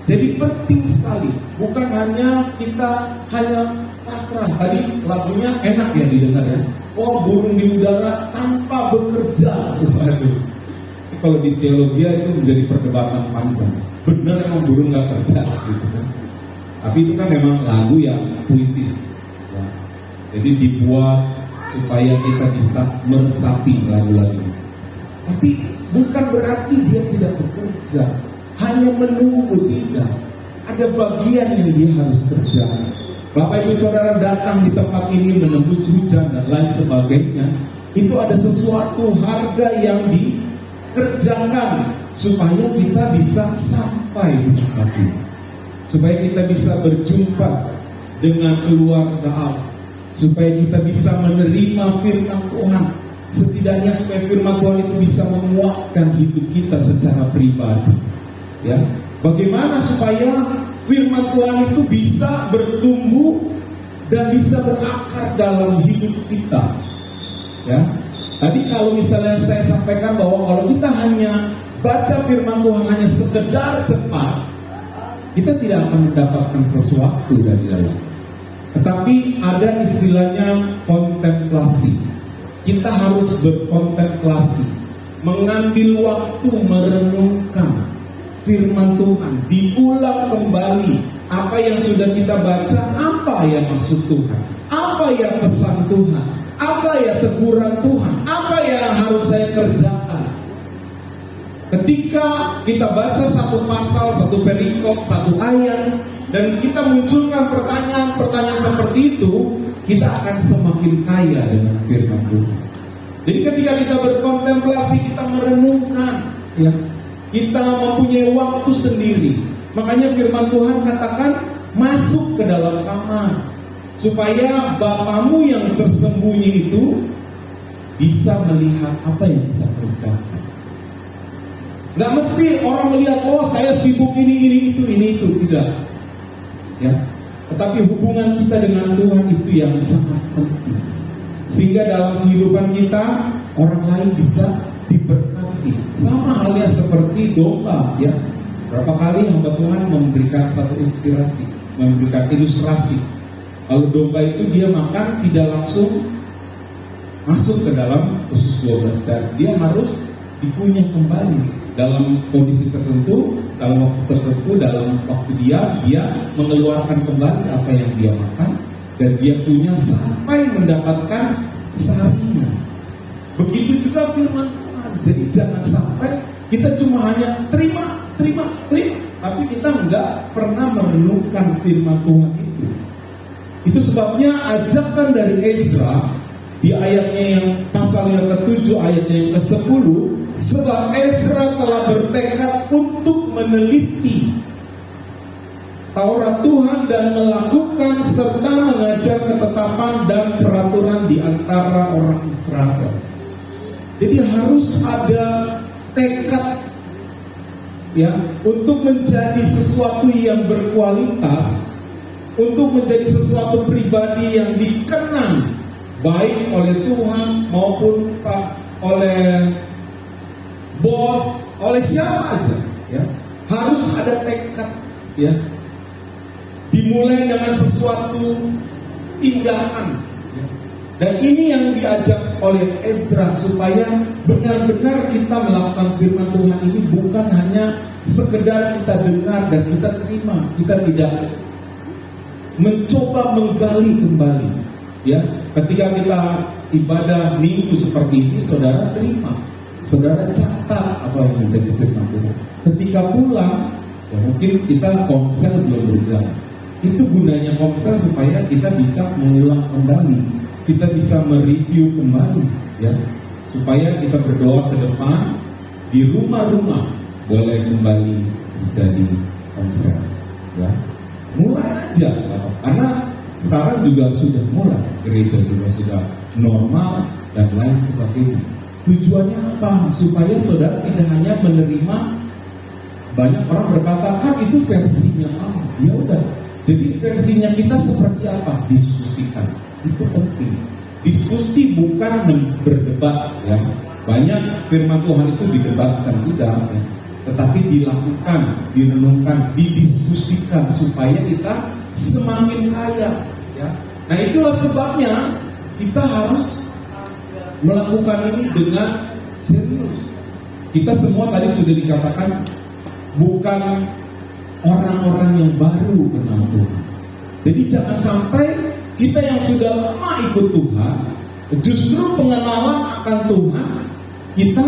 Jadi penting sekali, bukan hanya kita hanya pasrah. Tadi lagunya enak ya didengar ya. Oh burung di udara tanpa bekerja. Waduh. Kalau di teologi itu menjadi perdebatan panjang. Benar emang burung nggak kerja gitu kan. Tapi itu kan memang lagu yang puitis. Ya. Jadi dibuat supaya kita bisa meresapi lagu-lagu. Tapi bukan berarti dia tidak bekerja, hanya menunggu, tidak. Ada bagian yang dia harus kerjakan. Bapak Ibu Saudara datang di tempat ini menembus hujan dan lain sebagainya. Itu ada sesuatu harga yang kerjakan supaya kita bisa sampai di tempat ini, supaya kita bisa berjumpa dengan keluarga Allah, supaya kita bisa menerima firman Tuhan, setidaknya supaya firman Tuhan itu bisa menguatkan hidup kita secara pribadi. Ya, bagaimana supaya firman Tuhan itu bisa bertumbuh dan bisa berakar dalam hidup kita. Ya, tadi kalau misalnya saya sampaikan bahwa kalau kita hanya baca firman Tuhan hanya sekedar cepat, kita tidak akan mendapatkan sesuatu dari dalam. Tetapi ada istilahnya kontemplasi. Kita harus berkontemplasi, mengambil waktu merenungkan firman Tuhan, diulang kembali apa yang sudah kita baca, apa yang maksud Tuhan, apa yang pesan Tuhan, apa yang teguran Tuhan, apa yang harus saya kerjakan. Ketika kita baca satu pasal, satu perikop, satu ayat, dan kita munculkan pertanyaan-pertanyaan seperti itu, kita akan semakin kaya dengan firman Tuhan. Jadi ketika kita berkontemplasi, kita merenungkan, ya, kita mempunyai waktu sendiri. Makanya firman Tuhan katakan, masuk ke dalam kamar, supaya Bapamu yang tersembunyi itu bisa melihat apa yang kita kerjakan. Gak mesti orang melihat, oh saya sibuk ini itu, tidak. Ya, tetapi hubungan kita dengan Tuhan itu yang sangat penting, sehingga dalam kehidupan kita orang lain bisa diberkati. Sama halnya seperti domba, ya. Berapa kali hamba Tuhan memberikan satu inspirasi, memberikan ilustrasi. Kalau domba itu dia makan tidak langsung masuk ke dalam usus 12, dan dia harus dikunyah kembali dalam kondisi tertentu, dalam waktu tertentu, dalam waktu dia mengeluarkan kembali apa yang dia makan, dan dia punya sampai mendapatkan sarinya. Begitu juga firman Tuhan. Jadi jangan sampai kita cuma hanya terima, tapi kita enggak pernah merenungkan firman Tuhan itu. Itu sebabnya ajakan dari Ezra di ayatnya yang pasal yang ke-7, ayatnya yang ke-10, sebab Ezra telah bertekad untuk meneliti Taurat Tuhan dan melakukan serta mengajar ketetapan dan peraturan di antara orang Israel. Jadi harus ada tekad, ya, untuk menjadi sesuatu yang berkualitas, untuk menjadi sesuatu pribadi yang dikenang baik oleh Tuhan maupun oleh bos, oleh siapa aja, ya. Harus ada tekad, ya. Dimulai dengan sesuatu tindakan, ya. Dan ini yang diajak oleh Ezra, supaya benar-benar kita melakukan firman Tuhan ini bukan hanya sekedar kita dengar dan kita terima, kita tidak mencoba menggali kembali, ya. Ketika kita ibadah minggu seperti ini, saudara terima, saudara catat apa yang menjadi firman Tuhan. Ketika pulang, ya mungkin kita komsel belum berjalan. Itu gunanya komsel, supaya kita bisa mengulang kembali, kita bisa mereview kembali, ya, supaya kita berdoa ke depan di rumah-rumah boleh kembali menjadi komsel, ya. Mulai aja, karena sekarang juga sudah mulai, gereja juga sudah normal dan lain sebagainya. Tujuannya apa? Supaya saudara tidak hanya menerima. Banyak orang berkata, kan itu versinya Allah. Ya udah, jadi versinya kita seperti apa? Diskusikan, itu penting. Diskusi bukan berdebat, ya. Banyak firman Tuhan itu didebatkan, tidak, ya. Tetapi dilakukan, direnungkan, didiskusikan, supaya kita semakin kaya, ya. Nah itulah sebabnya kita harus melakukan ini dengan serius. Kita semua tadi sudah dikatakan bukan orang-orang yang baru kenal Tuhan. Jadi jangan sampai kita yang sudah lama ikut Tuhan, justru pengenalan akan Tuhan kita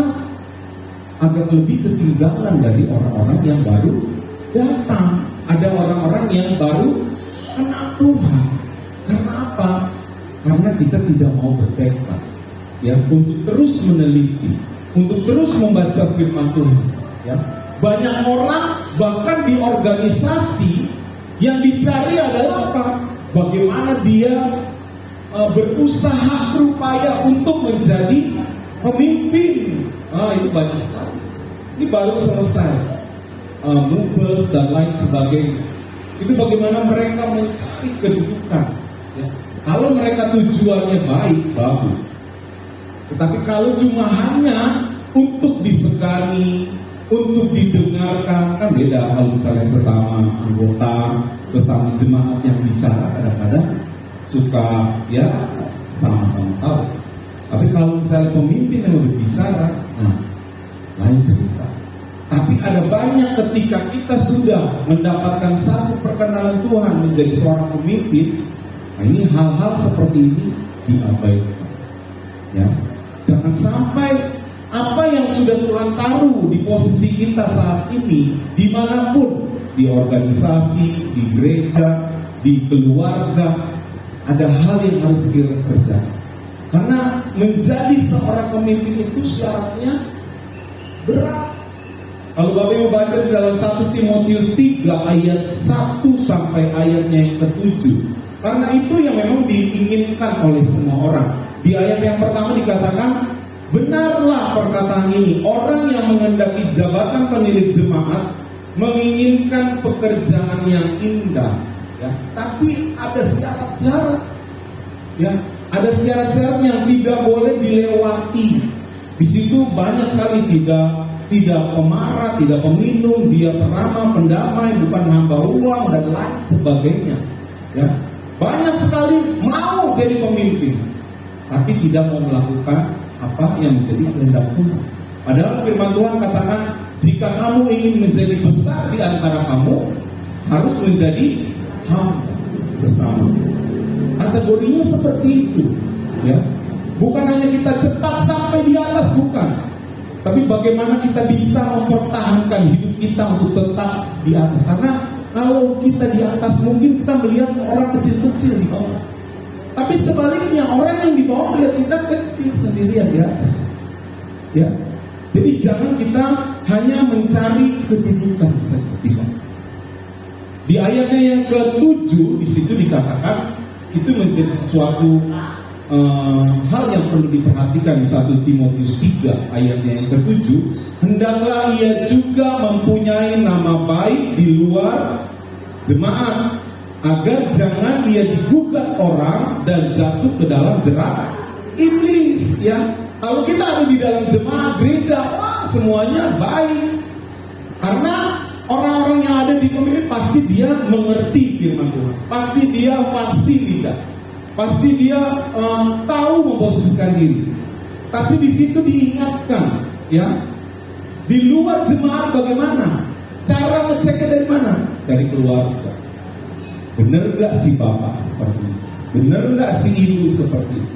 agak lebih ketinggalan dari orang-orang yang baru datang. Ada orang-orang yang baru kenal Tuhan. Karena apa? Karena kita tidak mau bertekad, ya, untuk terus meneliti, untuk terus membaca firman Tuhan. Ya. Banyak orang bahkan di organisasi yang dicari adalah apa? Bagaimana dia berusaha berupaya untuk menjadi pemimpin. Itu banyak sekali. Ini baru selesai Mubes dan lain sebagainya. Itu bagaimana mereka mencari kedudukan. Ya. Kalau mereka tujuannya baik, bagus. Tetapi kalau cuma hanya untuk disegani, untuk didengarkan, kan beda. Kalau misalnya sesama anggota, sesama jemaat yang bicara, kadang-kadang suka ya sama-sama tahu. Tapi kalau misalnya pemimpin yang berbicara, nah lain cerita. Tapi ada banyak ketika kita sudah mendapatkan satu perkenalan Tuhan menjadi seorang pemimpin, nah ini hal-hal seperti ini diabaikan. Ya, jangan sampai apa yang sudah Tuhan taruh di posisi kita saat ini, dimanapun, di organisasi, di gereja, di keluarga, ada hal yang harus kita kerjakan. Karena menjadi seorang pemimpin itu syaratnya berat. Kalau Bapak Ibu baca di dalam 1 Timotius 3 ayat 1 sampai ayatnya yang ke-7, karena itu yang memang diinginkan oleh semua orang. Di ayat yang pertama dikatakan, benarlah perkataan ini, orang yang menghendaki jabatan penilik jemaat menginginkan pekerjaan yang indah, ya. Tapi ada syarat-syarat, ya. Ada syarat-syarat yang tidak boleh dilewati. Di situ banyak sekali tidak pemarah, tidak peminum, dia peramah, pendamai, bukan hamba uang dan lain sebagainya. Ya. Banyak sekali mau jadi pemimpin, tapi tidak mau melakukan apa yang menjadi kehendak Tuhan. Padahal firman Tuhan katakan, jika kamu ingin menjadi besar di antara kamu, harus menjadi hamba bersama. Kategorinya seperti itu, ya. Bukan hanya kita cepat sampai di atas, bukan. Tapi bagaimana kita bisa mempertahankan hidup kita untuk tetap di atas. Karena kalau kita di atas, mungkin kita melihat orang kecil-kecil di bawah. Tapi sebaliknya, orang yang di bawah melihat kita kecil sendirian di atas. Ya. Jadi jangan kita hanya mencari kedudukan saja. Di ayatnya yang ke-7 di situ dikatakan itu menjadi sesuatu hal yang perlu diperhatikan di 1 Timotius 3 ayatnya yang ke-7. Hendaklah ia juga mempunyai nama baik di luar jemaat, agar jangan ia digugat orang dan jatuh ke dalam jerat iblis. Ya, kalau kita ada di dalam jemaat gereja, wah semuanya baik, karena orang-orang yang ada di pemimpin pasti dia mengerti firman Tuhan, pasti dia fasilitas, pasti dia tahu memposisikan diri. Tapi di situ diingatkan, ya, di luar jemaat bagaimana? Cara ngeceknya dari mana? Dari keluarga. Benar nggak si bapak seperti itu? Benar nggak si ibu seperti itu?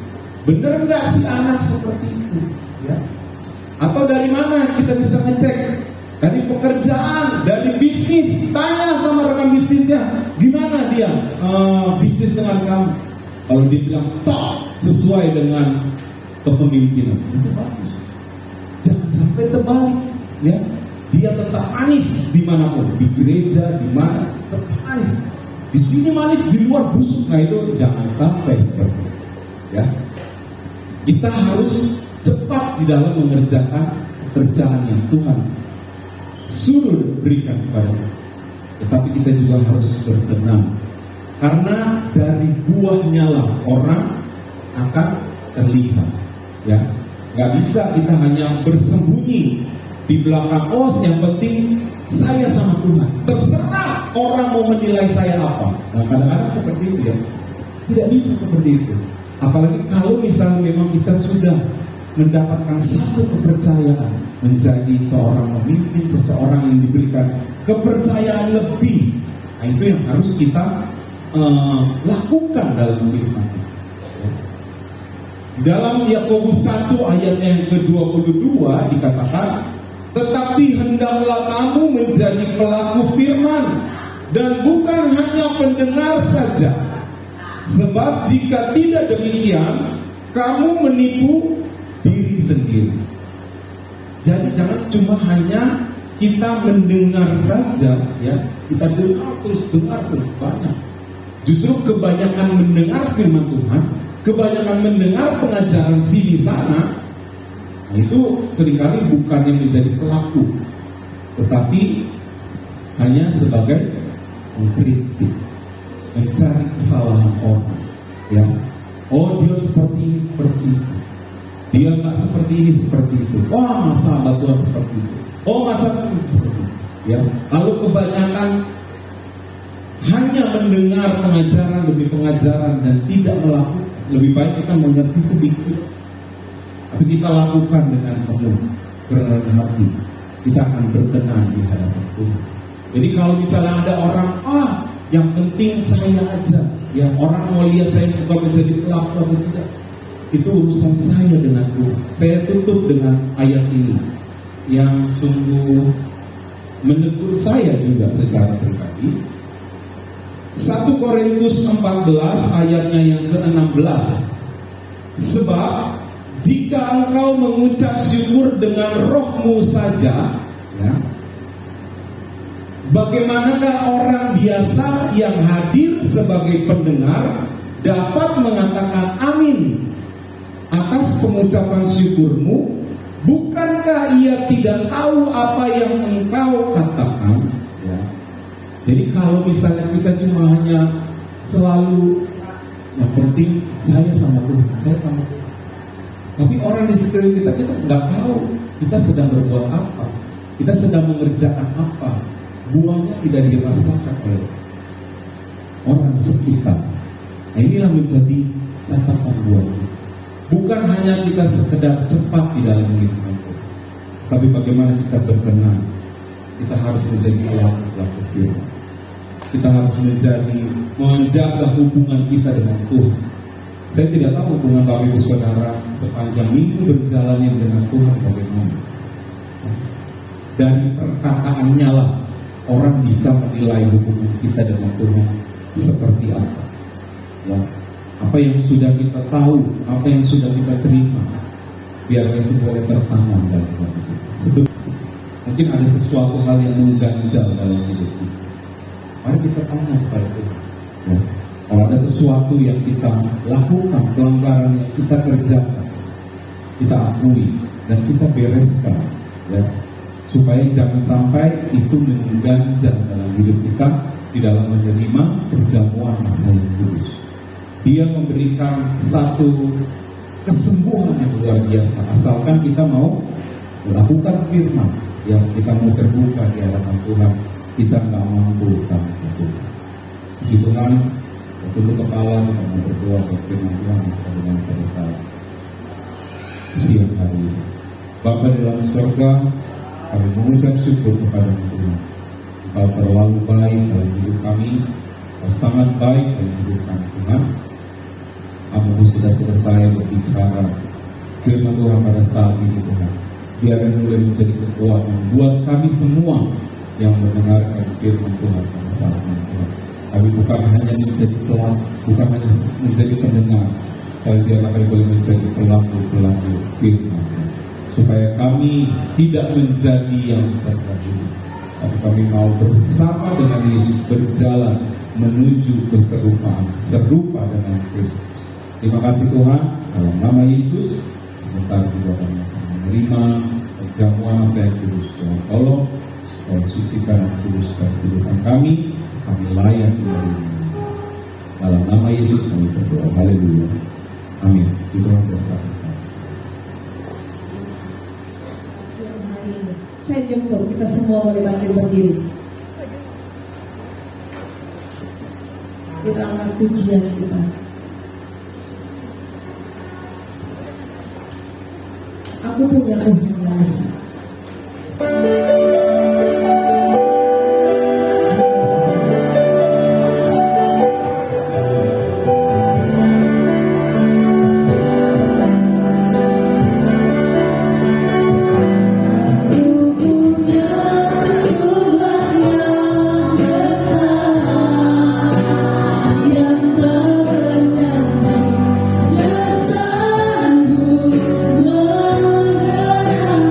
Benar nggak si anak seperti itu? Ya. Atau dari mana kita bisa ngecek? Dari pekerjaan, dari bisnis. Tanya sama rekan bisnisnya, gimana dia bisnis dengan kamu? Kalau dia bilang top, sesuai dengan kepemimpinan, itu bagus. Jangan sampai terbalik, ya. Dia tetap manis dimanapun, di gereja, di mana tetap manis. Di sini manis, di luar busuk. Nah itu jangan sampai seperti itu, ya. Kita harus cepat di dalam mengerjakan pekerjaan yang Tuhan suruh berikan kepada kita. Tetapi kita juga harus bertenang, karena dari buahnya lah orang akan terlihat, ya. Gak bisa kita hanya bersembunyi di belakang, oh yang penting saya sama Tuhan, terserah orang mau menilai saya apa. Nah kadang-kadang seperti itu, ya. Tidak bisa seperti itu. Apalagi kalau misalnya memang kita sudah mendapatkan satu kepercayaan menjadi seorang pemimpin, seseorang yang diberikan kepercayaan lebih. Nah itu yang harus kita lakukan dalam kehidupan kita. Dalam Yakobus 1 ayatnya yang ke-22 dikatakan, tetapi hendaklah kamu menjadi pelaku firman dan bukan hanya pendengar saja. Sebab jika tidak demikian, kamu menipu diri sendiri. Jadi jangan cuma hanya kita mendengar saja, ya, kita dengar terus banyak. Justru kebanyakan mendengar firman Tuhan, kebanyakan mendengar pengajaran sini sana, nah itu seringkali bukannya menjadi pelaku, tetapi hanya sebagai mengkritik, mencari kesalahan orang, ya. Oh, dia seperti ini, seperti itu. Dia nggak seperti ini, seperti itu. Wah, masa Tuhan seperti itu. Oh, masa ini seperti itu. Ya, lalu kebanyakan hanya mendengar pengajaran demi pengajaran dan tidak melakukan. Lebih baik kita mengerti sedikit, tapi kita lakukan dengan penuh kerendahan hati. Kita akan berkenan di hadapan Tuhan. Jadi kalau misalnya ada orang, yang penting saya aja, yang orang mau lihat saya bukan menjadi pelaku atau tidak, itu urusan saya dengan Tuhan. Saya tutup dengan ayat ini yang sungguh menegur saya juga secara pribadi. 1 Korintus 14 ayatnya yang ke-16. Sebab jika engkau mengucap syukur dengan rohmu saja, ya, bagaimanakah orang biasa yang hadir sebagai pendengar dapat mengatakan amin atas pengucapan syukurmu? Bukankah ia tidak tahu apa yang engkau katakan? Ya. Jadi kalau misalnya kita cuma hanya selalu yang penting saya sama Tuhan, saya sama Tuhan. Tapi orang di sekeliling kita nggak tahu kita sedang berbuat apa, kita sedang mengerjakan apa. Buahnya tidak dirasakan oleh orang sekitar. Nah, inilah menjadi catatan buat kita. Bukan hanya kita sekedar cepat di dalam lingkungan Tuhan, tapi bagaimana kita berkenan. Kita harus menjadi pelaku firman. Kita harus menjaga hubungan kita dengan Tuhan. Saya tidak tahu hubungan Bapak Ibu Saudara sepanjang minggu berjalannya dengan Tuhan bagaimana. Dari perkataannya lah orang bisa menilai hubungan kita dengan Tuhan seperti apa. Ya. Apa yang sudah kita tahu, apa yang sudah kita terima, biar itu boleh tertanam dalam hati kita. Sebetulnya mungkin ada sesuatu hal yang mengganjal dalam hidup kita. Mari kita tanya kepada Tuhan. Ya. Kalau ada sesuatu yang kita lakukan, pelanggaran yang kita kerjakan, kita akui dan kita bereskan, ya, supaya jangan sampai itu mengganjal dalam hidup kita di dalam menerima perjamuan masa yang kudus. Dia memberikan satu kesembuhan yang luar biasa, asalkan kita mau melakukan firman, yang kita mau terbuka di hadapan Tuhan. Kita nggak mampu tanpa Tuhan. Puji Tuhan, tunduk kepala, kita mau berdoa untuk firman Tuhan pada saat siang hari ini. Bapa di dalam surga, kami mengucap syukur kepada Tuhan. Engkau terlalu baik dalam hidup kami, Engkau sangat baik dalam hidup kami Tuhan. Kamu sudah selesai berbicara firman Tuhan pada saat ini Tuhan. Biar yang boleh menjadi kekuatan buat kami semua yang mendengarkan firman Tuhan pada saat ini Tuhan. Kami bukan hanya menjadi pelaku, bukan hanya menjadi pendengar, tapi biarlah kami boleh menjadi pelaku firman, supaya kami tidak menjadi yang terdahulu, tapi kami mau bersama dengan Yesus berjalan menuju keserupaan, serupa dengan Kristus. Terima kasih Tuhan, dalam nama Yesus, sebentar juga kami akan menerima perjamuan saya kudus. Tuhan tolong, supaya sucikan dan kuduskan kehidupan kami layak menerima. Dalam nama Yesus kami berdoa, haleluya, amin. Itu yang saya sampaikan. Siang hari ini saya jemput kita semua boleh bangkit berdiri. Kita angkat pujian kita. Aku punya Tuhan yang besar. Bersambung menggerakkan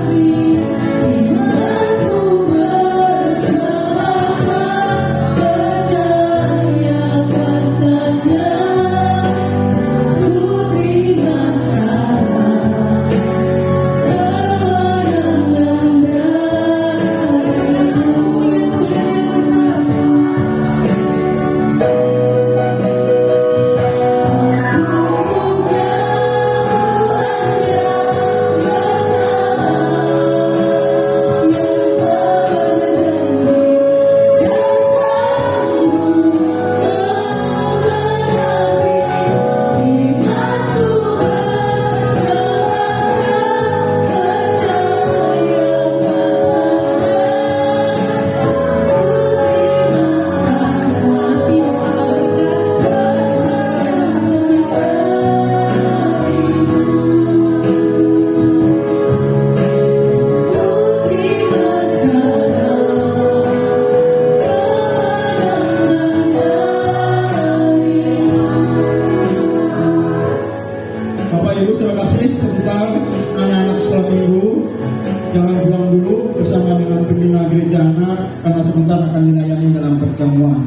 sebentar akan dilayani dalam perjamuan.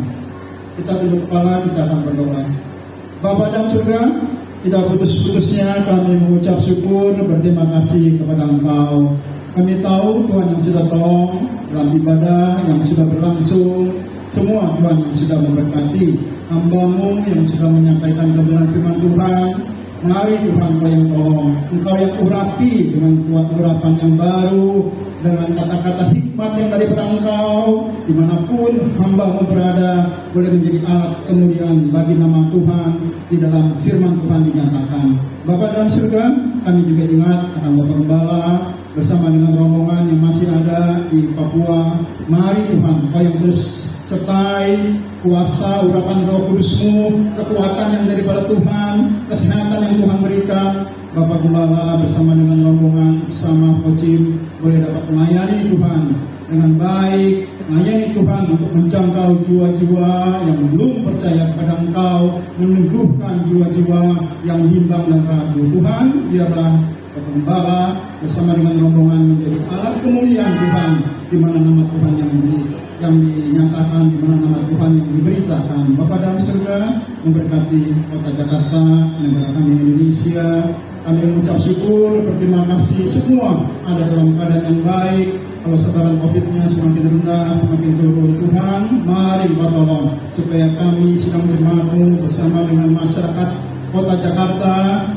Kita tunduk kepala, kita akan berdoa. Bapa dalam surga, kita putus-putusnya kami mengucap syukur, berterima kasih kepada Engkau. Kami tahu Tuhan yang sudah tolong dalam ibadah yang sudah berlangsung. Semua Tuhan yang sudah memberkati hamba-Mu yang sudah menyampaikan kebenaran firman Tuhan. Mari Tuhan Engkau yang tolong, Engkau yang urapi dengan kuat urapan yang baru, dengan kata-kata hikmat yang daripada Engkau, dimanapun hamba-Mu berada, boleh menjadi alat kemuliaan bagi nama Tuhan di dalam firman Tuhan dinyatakan. Bapa dalam surga, kami juga ingat akan Bapak Gembala bersama dengan rombongan yang masih ada di Papua. Mari Tuhan, Engkau yang terus sertai kuasa urapan Roh Kudus-Mu, kekuatan yang daripada Tuhan, kesehatan yang Tuhan berikan. Bapak Gembala bersama dengan rombongan, bersama Pocim, boleh dapat melayani Tuhan dengan baik, melayani Tuhan untuk menjangkau jiwa-jiwa yang belum percaya kepada Engkau, meneguhkan jiwa-jiwa yang bimbang dan ragu. Tuhan, biarlah Bapak Gembala bersama dengan rombongan menjadi alat kemuliaan Tuhan, di mana nama Tuhan yang dinyatakan, di mana nama Tuhan yang diberitakan. Bapa dalam surga memberkati kota Jakarta, negara kami Indonesia. Kami mengucap syukur, berterima kasih semua ada dalam keadaan yang baik. Kalau sebaran COVID-nya semakin rendah, semakin turun, Tuhan, mari Engkau tolong supaya kami sidang jemaat-Mu bersama dengan masyarakat kota Jakarta,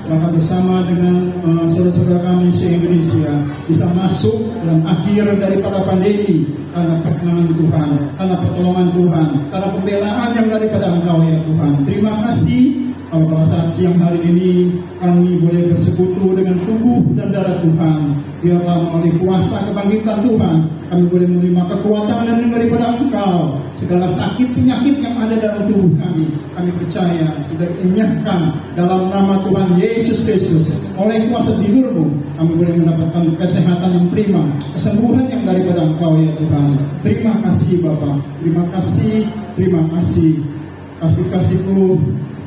bahkan bersama dengan saudara-saudara kami se-Indonesia bisa masuk dalam akhir daripada pandemi karena perkenan Tuhan, karena pertolongan Tuhan, karena pembelaan yang daripada Engkau ya Tuhan. Terima kasih. Kalau pada saat siang hari ini kami boleh bersekutu dengan tubuh dan darah Tuhan, biarlah melalui kuasa kebangkitan Tuhan kami boleh menerima kekuatan dan daripada Engkau. Segala sakit penyakit yang ada dalam tubuh kami percaya sudah dinyahkan dalam nama Tuhan Yesus Kristus. Oleh kuasa tidur-Mu kami boleh mendapatkan kesehatan yang prima, kesembuhan yang daripada Engkau ya Tuhan. Terima kasih Bapa, terima kasih, terima kasih. Kasih-kasih-Ku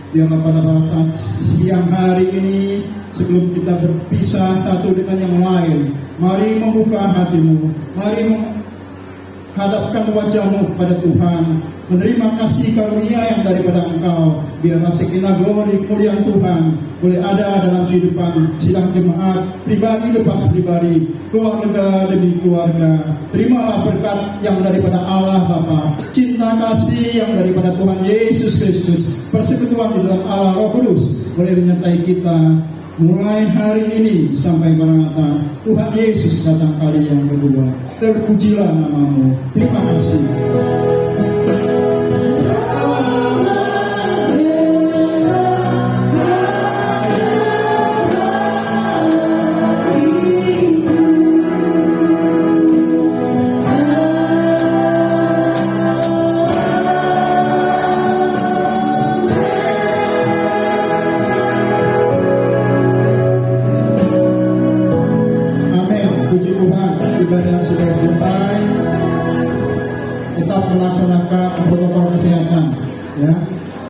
biarlah pada saat siang hari ini, sebelum kita berpisah satu dengan yang lain, mari membuka hatimu, mari menghadapkan wajahmu kepada Tuhan, menerima kasih karunia yang daripada Engkau. Biarlah segenap glory kemuliaan Tuhan boleh ada dalam kehidupan sidang jemaat, pribadi lepas pribadi, keluarga demi keluarga. Terimalah berkat yang daripada Allah Bapa, cinta kasih yang daripada Tuhan Yesus Kristus, persekutuan di dalam Allah Roh Kudus boleh menyertai kita mulai hari ini sampai Maranatha. Tuhan Yesus datang kali yang kedua. Terpujilah nama-Mu. Terima kasih. Ibadah sudah selesai, tetap melaksanakan protokol kesehatan, ya.